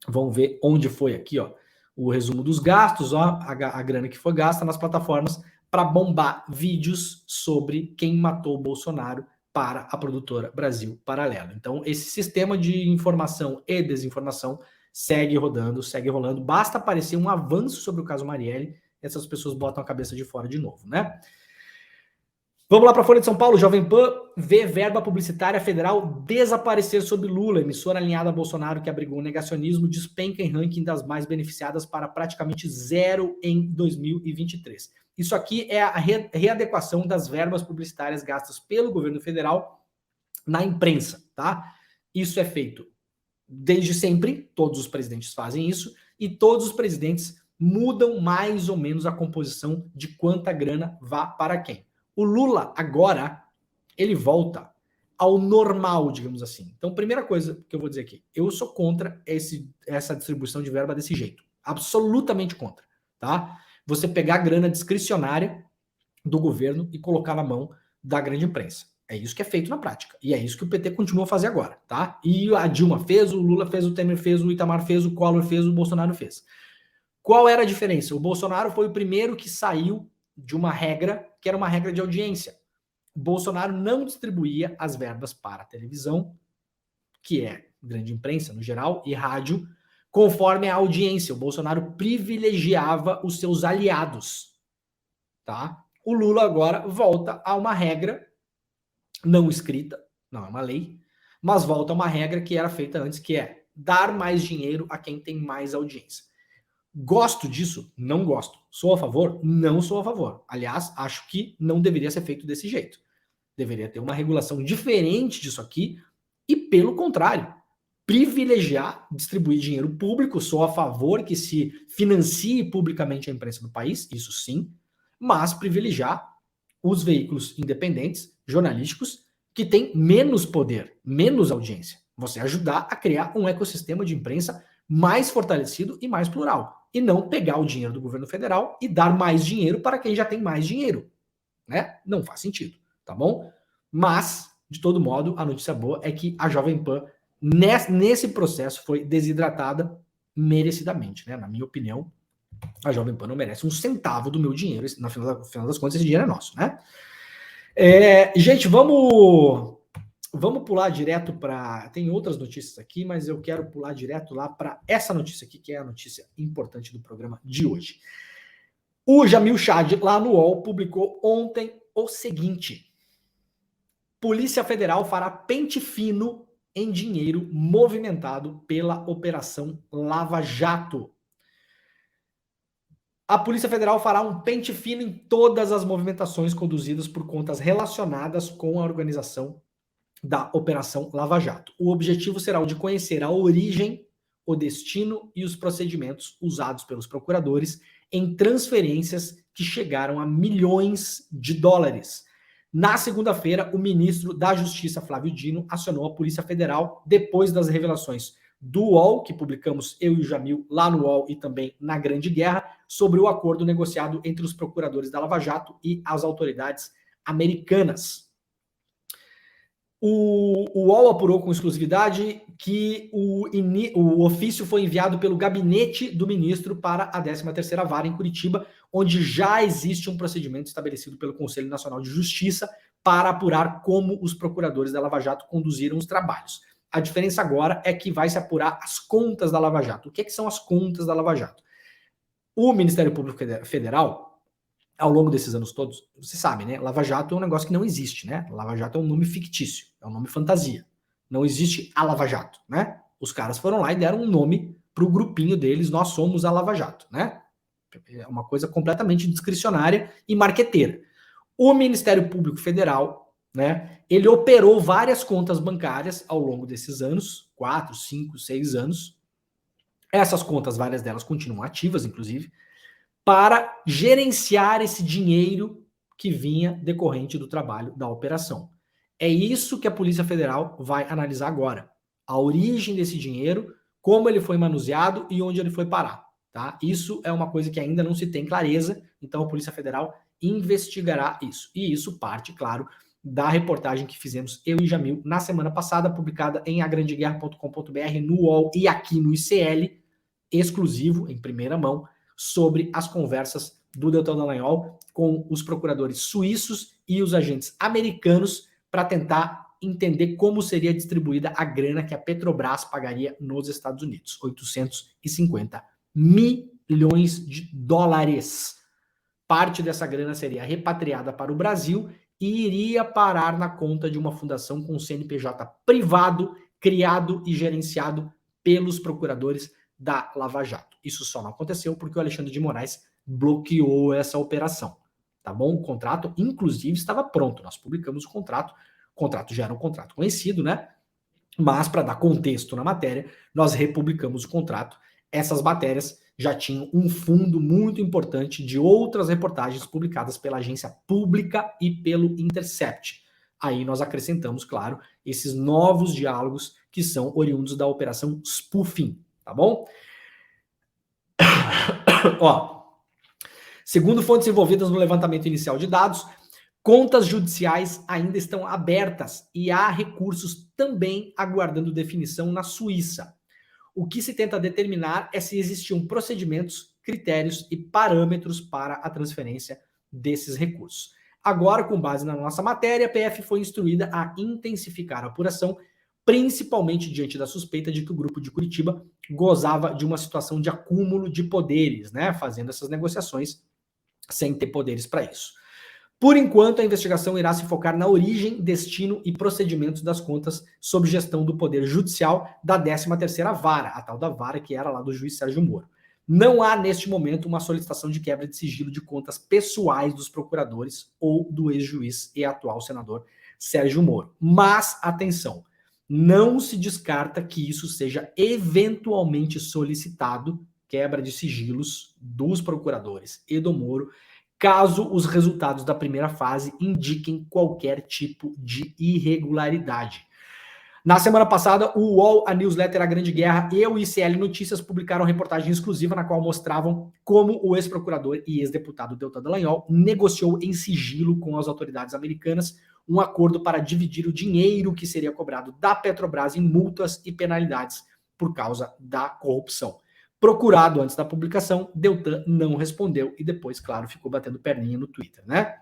Vamos ver onde foi aqui, ó, o resumo dos gastos, ó, a grana que foi gasta nas plataformas para bombar vídeos sobre quem matou o Bolsonaro para a produtora Brasil Paralelo. Então, esse sistema de informação e desinformação segue rodando, segue rolando. Basta aparecer um avanço sobre o caso Marielle, essas pessoas botam a cabeça de fora de novo, né? Vamos lá para a Folha de São Paulo. Jovem Pan vê verba publicitária federal desaparecer sob Lula. Emissora alinhada a Bolsonaro, que abrigou o negacionismo, despenca em ranking das mais beneficiadas para praticamente zero em 2023. Isso aqui é a readequação das verbas publicitárias gastas pelo governo federal na imprensa, tá? Isso é feito desde sempre, todos os presidentes fazem isso, e todos os presidentes mudam mais ou menos a composição de quanta grana vá para quem. O Lula, agora, ele volta ao normal, digamos assim. Então, primeira coisa que eu vou dizer aqui, eu sou contra essa distribuição de verba desse jeito. Absolutamente contra, tá? Você pegar a grana discricionária do governo e colocar na mão da grande imprensa. É isso que é feito na prática. E é isso que o PT continua a fazer agora, tá? E a Dilma fez, o Lula fez, o Temer fez, o Itamar fez, o Collor fez, o Bolsonaro fez. Qual era a diferença? O Bolsonaro foi o primeiro que saiu de uma regra que era uma regra de audiência. O Bolsonaro não distribuía as verbas para a televisão, que é grande imprensa no geral, e rádio, conforme a audiência. O Bolsonaro privilegiava os seus aliados, tá? O Lula agora volta a uma regra não escrita, não é uma lei, mas volta a uma regra que era feita antes, que é dar mais dinheiro a quem tem mais audiência. Gosto disso? Não gosto. Sou a favor? Não sou a favor. Aliás, acho que não deveria ser feito desse jeito. Deveria ter uma regulação diferente disso aqui e, pelo contrário, privilegiar, distribuir dinheiro público. Sou a favor que se financie publicamente a imprensa do país, isso sim, mas privilegiar os veículos independentes, jornalísticos, que têm menos poder, menos audiência. Você ajudar a criar um ecossistema de imprensa mais fortalecido e mais plural. E não pegar o dinheiro do governo federal e dar mais dinheiro para quem já tem mais dinheiro. Né? Não faz sentido, tá bom? Mas, de todo modo, a notícia boa é que a Jovem Pan, nesse processo, foi desidratada merecidamente, né? Na minha opinião, a Jovem Pan não merece um centavo do meu dinheiro. No final das contas, esse dinheiro é nosso, né? Gente, vamos pular direto para... Tem outras notícias aqui, mas eu quero pular direto lá para essa notícia aqui, que é a notícia importante do programa de hoje. O Jamil Chad, lá no UOL, publicou ontem o seguinte: Polícia Federal fará pente fino em dinheiro movimentado pela Operação Lava Jato. A Polícia Federal fará um pente fino em todas as movimentações conduzidas por contas relacionadas com a organização da Operação Lava Jato. O objetivo será o de conhecer a origem, o destino e os procedimentos usados pelos procuradores em transferências que chegaram a milhões de dólares. Na segunda-feira, o ministro da Justiça, Flávio Dino, acionou a Polícia Federal depois das revelações do UOL, que publicamos eu e o Jamil lá no UOL e também na Grande Guerra, sobre o acordo negociado entre os procuradores da Lava Jato e as autoridades americanas. O UOL apurou com exclusividade que o ofício foi enviado pelo gabinete do ministro para a 13ª Vara em Curitiba, onde já existe um procedimento estabelecido pelo Conselho Nacional de Justiça para apurar como os procuradores da Lava Jato conduziram os trabalhos. A diferença agora é que vai se apurar as contas da Lava Jato. O que são as contas da Lava Jato? O Ministério Público Federal, ao longo desses anos todos, você sabe, né? Lava Jato é um negócio que não existe, né? Lava Jato é um nome fictício, é um nome fantasia. Não existe a Lava Jato, né? Os caras foram lá e deram um nome para o grupinho deles, nós somos a Lava Jato, né? É uma coisa completamente discricionária e marqueteira. O Ministério Público Federal, né? Ele operou várias contas bancárias ao longo desses anos, 4, 5, 6 anos. Essas contas, várias delas continuam ativas, inclusive, para gerenciar esse dinheiro que vinha decorrente do trabalho da operação. É isso que a Polícia Federal vai analisar agora. A origem desse dinheiro, como ele foi manuseado e onde ele foi parar. Tá? Isso é uma coisa que ainda não se tem clareza, então a Polícia Federal investigará isso. E isso parte, claro, da reportagem que fizemos eu e Jamil na semana passada, publicada em agrandeguerra.com.br, no UOL e aqui no ICL, exclusivo, em primeira mão, sobre as conversas do Deltan Dallagnol com os procuradores suíços e os agentes americanos para tentar entender como seria distribuída a grana que a Petrobras pagaria nos Estados Unidos. 850 milhões de dólares. Parte dessa grana seria repatriada para o Brasil e iria parar na conta de uma fundação com CNPJ privado, criado e gerenciado pelos procuradores da Lava Jato. Isso só não aconteceu porque o Alexandre de Moraes bloqueou essa operação, tá bom? O contrato, inclusive, estava pronto. Nós publicamos o contrato já era um contrato conhecido, né? Mas, para dar contexto na matéria, nós republicamos o contrato. Essas matérias já tinham um fundo muito importante de outras reportagens publicadas pela agência pública e pelo Intercept. Aí nós acrescentamos, claro, esses novos diálogos que são oriundos da operação Spoofing, tá bom? Ó, segundo fontes envolvidas no levantamento inicial de dados, contas judiciais ainda estão abertas e há recursos também aguardando definição na Suíça. O que se tenta determinar é se existiam procedimentos, critérios e parâmetros para a transferência desses recursos. Agora, com base na nossa matéria, a PF foi instruída a intensificar a apuração, principalmente diante da suspeita de que o grupo de Curitiba gozava de uma situação de acúmulo de poderes, né, fazendo essas negociações sem ter poderes para isso. Por enquanto, a investigação irá se focar na origem, destino e procedimentos das contas sob gestão do Poder Judicial da 13ª Vara, a tal da vara que era lá do juiz Sérgio Moro. Não há, neste momento, uma solicitação de quebra de sigilo de contas pessoais dos procuradores ou do ex-juiz e atual senador Sérgio Moro. Mas, atenção, não se descarta que isso seja eventualmente solicitado, quebra de sigilos dos procuradores e do Moro, caso os resultados da primeira fase indiquem qualquer tipo de irregularidade. Na semana passada, o UOL, a newsletter A Grande Guerra e o ICL Notícias publicaram reportagem exclusiva na qual mostravam como o ex-procurador e ex-deputado Deltan Dallagnol negociou em sigilo com as autoridades americanas um acordo para dividir o dinheiro que seria cobrado da Petrobras em multas e penalidades por causa da corrupção. Procurado antes da publicação, Deltan não respondeu e depois, claro, ficou batendo perninha no Twitter, né?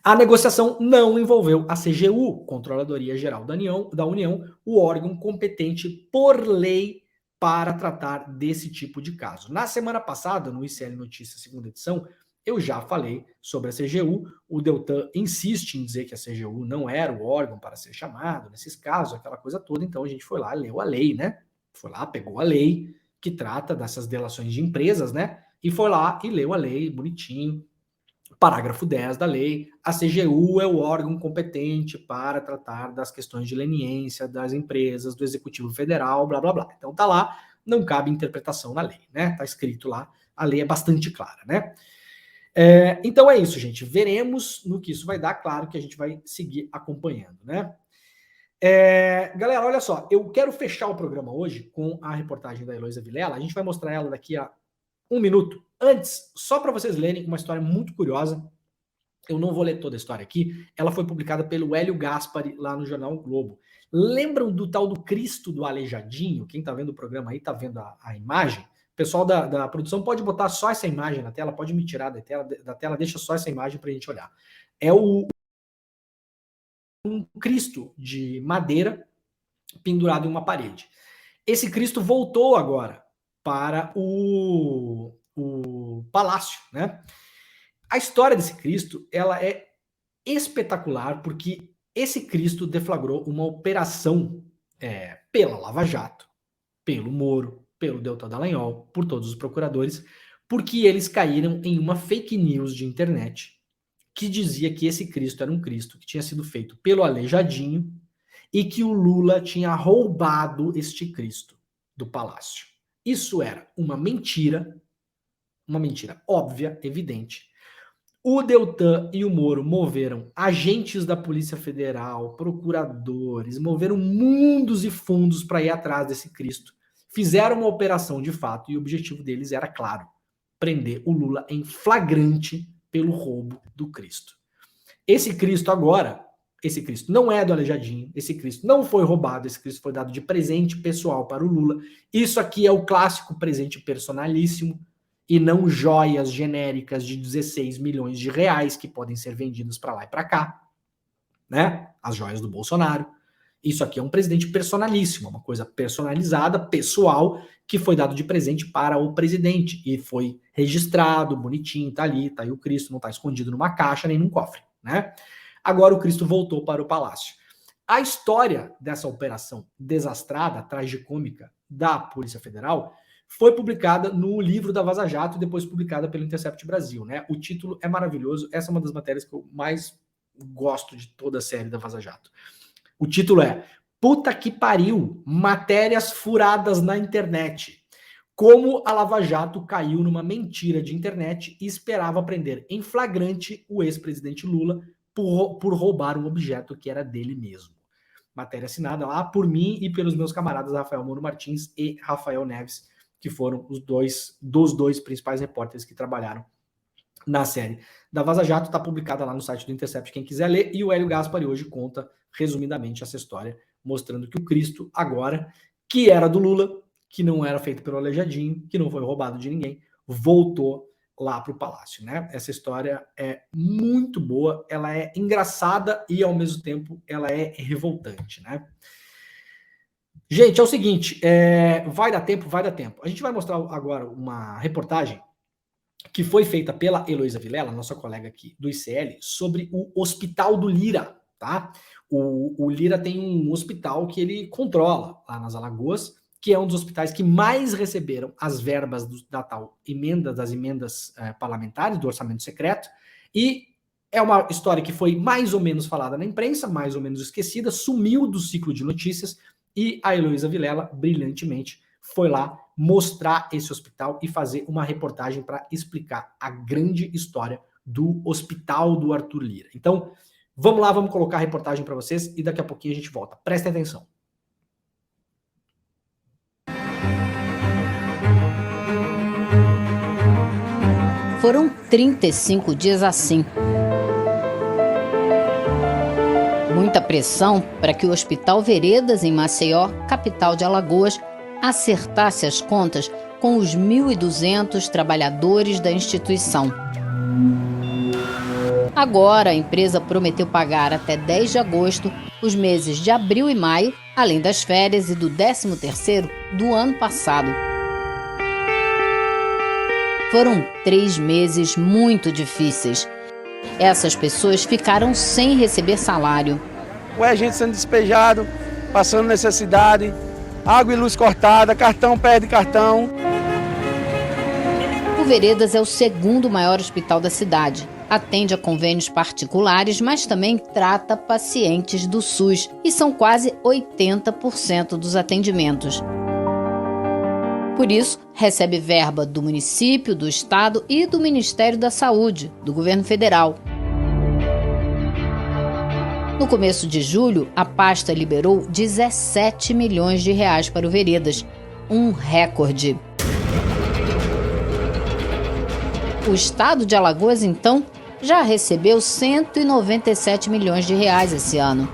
A negociação não envolveu a CGU, Controladoria Geral da União, o órgão competente por lei para tratar desse tipo de caso. Na semana passada, no ICL Notícias, segunda edição, eu já falei sobre a CGU. O Deltan insiste em dizer que a CGU não era o órgão para ser chamado nesses casos, aquela coisa toda. Então a gente foi lá, leu a lei, né? Foi lá, pegou a lei que trata dessas delações de empresas, né? E foi lá e leu a lei bonitinho. Parágrafo 10 da lei, a CGU é o órgão competente para tratar das questões de leniência das empresas, do Executivo Federal, blá, blá, blá. Então tá lá, não cabe interpretação na lei, né? Tá escrito lá, a lei é bastante clara, né? Então é isso, gente. Veremos no que isso vai dar, claro que a gente vai seguir acompanhando, né? Galera, olha só, eu quero fechar o programa hoje com a reportagem da Heloísa Vilela, a gente vai mostrar ela daqui a 1 minuto. Antes, só para vocês lerem uma história muito curiosa, eu não vou ler toda a história aqui, ela foi publicada pelo Hélio Gaspari lá no jornal o Globo. Lembram do tal do Cristo do Aleijadinho? Quem tá vendo o programa aí tá vendo a imagem? O pessoal da produção pode botar só essa imagem na tela, pode me tirar da tela, deixa só essa imagem pra gente olhar. É um Cristo de madeira pendurado em uma parede. Esse Cristo voltou agora para o palácio, né? A história desse Cristo, ela é espetacular porque esse Cristo deflagrou uma operação pela Lava Jato, pelo Moro, pelo Deltan Dallagnol, por todos os procuradores, porque eles caíram em uma fake news de internet que dizia que esse Cristo era um Cristo que tinha sido feito pelo Aleijadinho e que o Lula tinha roubado este Cristo do palácio. Isso era uma mentira óbvia, evidente. O Deltan e o Moro moveram agentes da Polícia Federal, procuradores, moveram mundos e fundos para ir atrás desse Cristo. Fizeram uma operação de fato e o objetivo deles era, claro, prender o Lula em flagrante pelo roubo do Cristo. Esse Cristo agora, esse Cristo não é do Aleijadinho, esse Cristo não foi roubado, esse Cristo foi dado de presente pessoal para o Lula. Isso aqui é o clássico presente personalíssimo e não joias genéricas de 16 milhões de reais que podem ser vendidas para lá e para cá, né? As joias do Bolsonaro. Isso aqui é um presente personalíssimo, uma coisa personalizada, pessoal, que foi dado de presente para o presidente e foi registrado, bonitinho, tá ali o Cristo, não tá escondido numa caixa nem num cofre, né? Agora o Cristo voltou para o palácio. A história dessa operação desastrada, tragicômica da Polícia Federal foi publicada no livro da Vaza Jato e depois publicada pelo Intercept Brasil, né? O título é maravilhoso, essa é uma das matérias que eu mais gosto de toda a série da Vaza Jato. O título é Puta que pariu, matérias furadas na internet. Como a Lava Jato caiu numa mentira de internet e esperava prender em flagrante o ex-presidente Lula por roubar um objeto que era dele mesmo. Matéria assinada lá por mim e pelos meus camaradas Rafael Moro Martins e Rafael Neves, que foram os dois principais repórteres que trabalharam na série da Vaza Jato. Está publicada lá no site do Intercept, quem quiser ler. E o Hélio Gaspari hoje conta, resumidamente, essa história, mostrando que o Cristo agora, que era do Lula, que não era feito pelo Aleijadinho, que não foi roubado de ninguém, voltou lá para o palácio, né? Essa história é muito boa, ela é engraçada e, ao mesmo tempo, ela é revoltante, né? Gente, é o seguinte, vai dar tempo, vai dar tempo. A gente vai mostrar agora uma reportagem que foi feita pela Heloísa Vilela, nossa colega aqui do ICL, sobre o Hospital do Lira, tá? O Lira tem um hospital que ele controla lá nas Alagoas, que é um dos hospitais que mais receberam as verbas das emendas parlamentares, do orçamento secreto, e É uma história que foi mais ou menos falada na imprensa, mais ou menos esquecida, sumiu do ciclo de notícias e a Heloísa Vilela, brilhantemente, foi lá mostrar esse hospital e fazer uma reportagem para explicar a grande história do Hospital do Arthur Lira. Então, vamos lá, vamos colocar a reportagem para vocês e daqui a pouquinho a gente volta. Prestem atenção. Foram 35 dias assim. Muita pressão para que o Hospital Veredas, em Maceió, capital de Alagoas, acertasse as contas com os 1.200 trabalhadores da instituição. Agora, a empresa prometeu pagar até 10 de agosto os meses de abril e maio, além das férias e do 13º do ano passado. Foram 3 meses muito difíceis. Essas pessoas ficaram sem receber salário. A gente sendo despejado, passando necessidade, água e luz cortada, cartão perde cartão. O Veredas é o 2º maior hospital da cidade. Atende a convênios particulares, mas também trata pacientes do SUS, e são quase 80% dos atendimentos. Por isso, recebe verba do município, do estado e do Ministério da Saúde, do governo federal. No começo de julho, a pasta liberou 17 milhões de reais para o Veredas, um recorde. O estado de Alagoas, então, já recebeu 197 milhões de reais esse ano.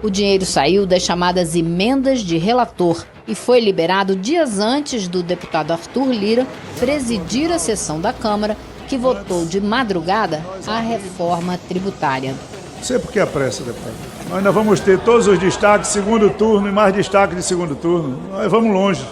O dinheiro saiu das chamadas emendas de relator e foi liberado dias antes do deputado Arthur Lira presidir a sessão da Câmara, que votou de madrugada a reforma tributária. Não sei por que a pressa, deputado. Nós ainda vamos ter todos os destaques, segundo turno e mais destaque de segundo turno. Nós vamos longe.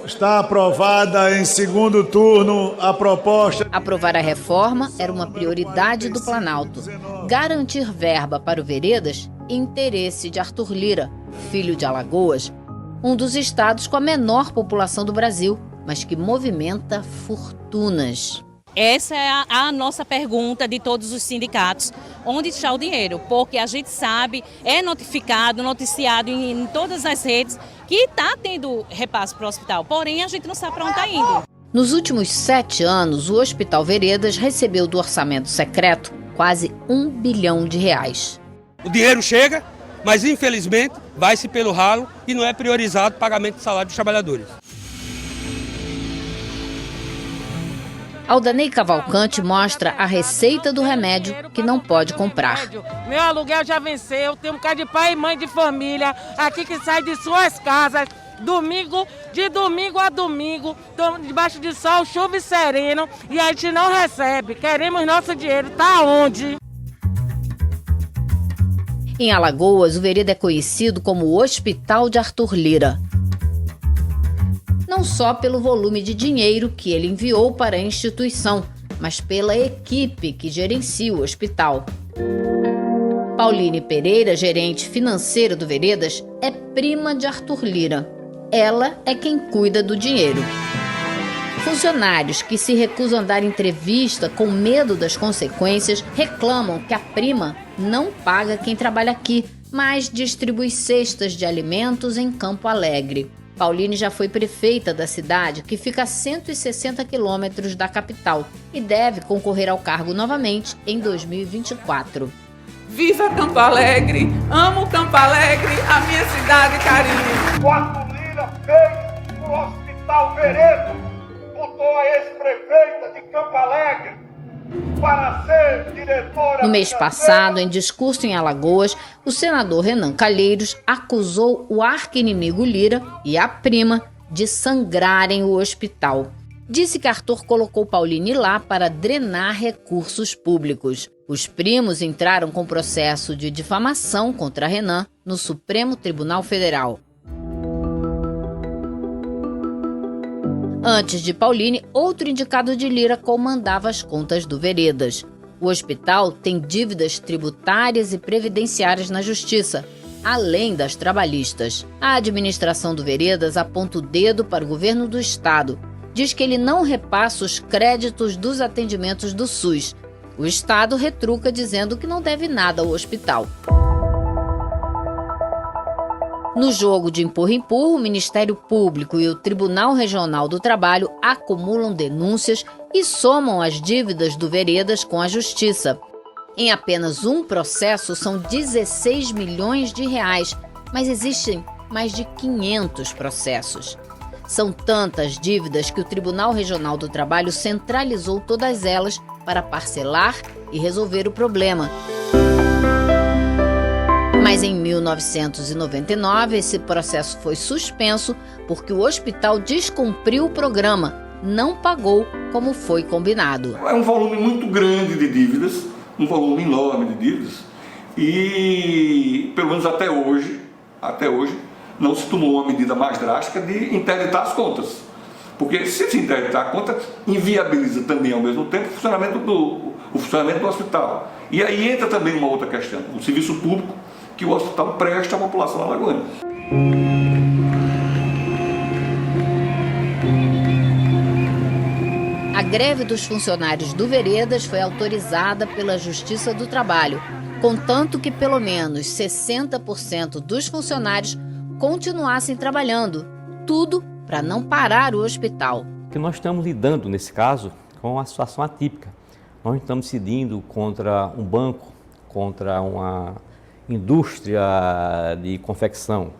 Está aprovada em segundo turno a proposta. Aprovar a reforma era uma prioridade do Planalto. Garantir verba para o Veredas, interesse de Arthur Lira, filho de Alagoas, um dos estados com a menor população do Brasil, mas que movimenta fortunas. Essa é a nossa pergunta de todos os sindicatos. Onde está o dinheiro? Porque a gente sabe, é notificado, noticiado em todas as redes que está tendo repasse para o hospital, porém a gente não sabe para onde está indo. Nos últimos 7 anos, o Hospital Veredas recebeu do orçamento secreto quase R$1 bilhão. O dinheiro chega, mas infelizmente vai-se pelo ralo e não é priorizado o pagamento de salário dos trabalhadores. Aldanei Cavalcante mostra a receita do remédio que não pode comprar. Meu aluguel já venceu, tenho um bocado de pai e mãe de família aqui que sai de suas casas, de domingo a domingo, debaixo de sol, chuva e sereno, e a gente não recebe. Queremos nosso dinheiro, tá onde? Em Alagoas, o Vereda é conhecido como o Hospital de Arthur Lira. Não só pelo volume de dinheiro que ele enviou para a instituição, mas pela equipe que gerencia o hospital. Pauline Pereira, gerente financeira do Veredas, é prima de Arthur Lira. Ela é quem cuida do dinheiro. Funcionários que se recusam a dar entrevista com medo das consequências reclamam que a prima não paga quem trabalha aqui, mas distribui cestas de alimentos em Campo Alegre. Pauline já foi prefeita da cidade, que fica a 160 quilômetros da capital, e deve concorrer ao cargo novamente em 2024. Viva Campo Alegre! Amo Campo Alegre, a minha cidade carinho! O Arthur Lira fez o Hospital Veredas, botou a ex-prefeita de Campo Alegre para ser diretora. No mês passado, em discurso em Alagoas, o senador Renan Calheiros acusou o arqui-inimigo Lira e a prima de sangrarem o hospital. Disse que Arthur colocou Pauline lá para drenar recursos públicos. Os primos entraram com processo de difamação contra Renan no Supremo Tribunal Federal. Antes de Pauline, outro indicado de Lira comandava as contas do Veredas. O hospital tem dívidas tributárias e previdenciárias na justiça, além das trabalhistas. A administração do Veredas aponta o dedo para o governo do estado. Diz que ele não repassa os créditos dos atendimentos do SUS. O Estado retruca dizendo que não deve nada ao hospital. No jogo de empurra-empurra, o Ministério Público e o Tribunal Regional do Trabalho acumulam denúncias e somam as dívidas do Veredas com a Justiça. Em apenas um processo, são 16 milhões de reais, mas existem mais de 500 processos. São tantas dívidas que o Tribunal Regional do Trabalho centralizou todas elas para parcelar e resolver o problema. Mas em 1999, esse processo foi suspenso porque o hospital descumpriu o programa, não pagou como foi combinado. É um volume muito grande de dívidas, um volume enorme de dívidas, e pelo menos até hoje, não se tomou uma medida mais drástica de interditar as contas. Porque se interditar a conta, inviabiliza também ao mesmo tempo o funcionamento do hospital. E aí entra também uma outra questão, o serviço público que o hospital presta à população alagoana. A greve dos funcionários do Veredas foi autorizada pela Justiça do Trabalho, contanto que pelo menos 60% dos funcionários continuassem trabalhando, tudo para não parar o hospital. Que nós estamos lidando, nesse caso, com uma situação atípica. Nós estamos decidindo contra um banco, contra uma indústria de confecção.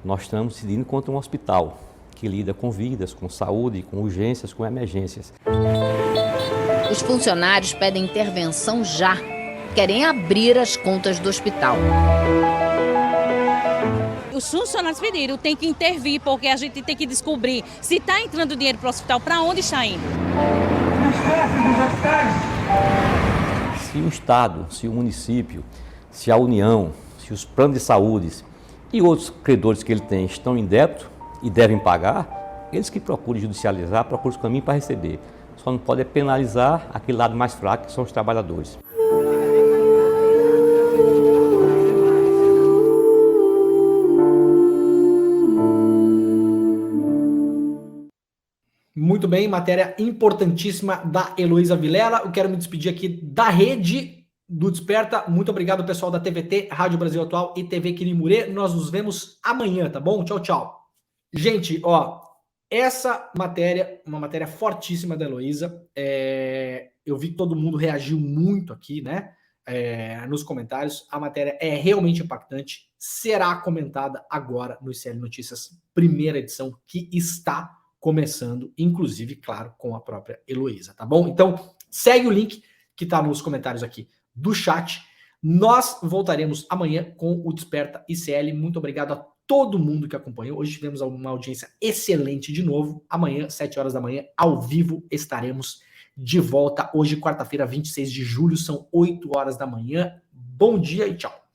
Nós estamos decidindo contra um hospital que lida com vidas, com saúde, com urgências, com emergências. Os funcionários pedem intervenção já. Querem abrir as contas do hospital. Os funcionários pediram, tem que intervir, porque a gente tem que descobrir se está entrando dinheiro para o hospital, para onde está indo. Se o Estado, se o município, se a União, se os planos de saúde e outros credores que ele tem estão em débito e devem pagar, eles que procurem judicializar, procurem os caminhos para receber. Só não pode penalizar aquele lado mais fraco, que são os trabalhadores. Muito bem, matéria importantíssima da Heloísa Vilela. Eu quero me despedir aqui da rede do Desperta. Muito obrigado, pessoal da TVT, Rádio Brasil Atual e TV Quirimurê. Nós nos vemos amanhã, tá bom? Tchau, tchau. Gente, ó, essa matéria, uma matéria fortíssima da Heloísa. Eu vi que todo mundo reagiu muito aqui, né? Nos comentários. A matéria é realmente impactante. Será comentada agora no ICL Notícias, primeira edição, que está começando, inclusive, claro, com a própria Heloísa, tá bom? Então, segue o link que tá nos comentários aqui do chat. Nós voltaremos amanhã com o Desperta ICL. Muito obrigado a todo mundo que acompanhou. Hoje tivemos uma audiência excelente de novo. Amanhã, 7 horas da manhã, ao vivo, estaremos de volta. Hoje, quarta-feira, 26 de julho, são 8 horas da manhã. Bom dia e tchau.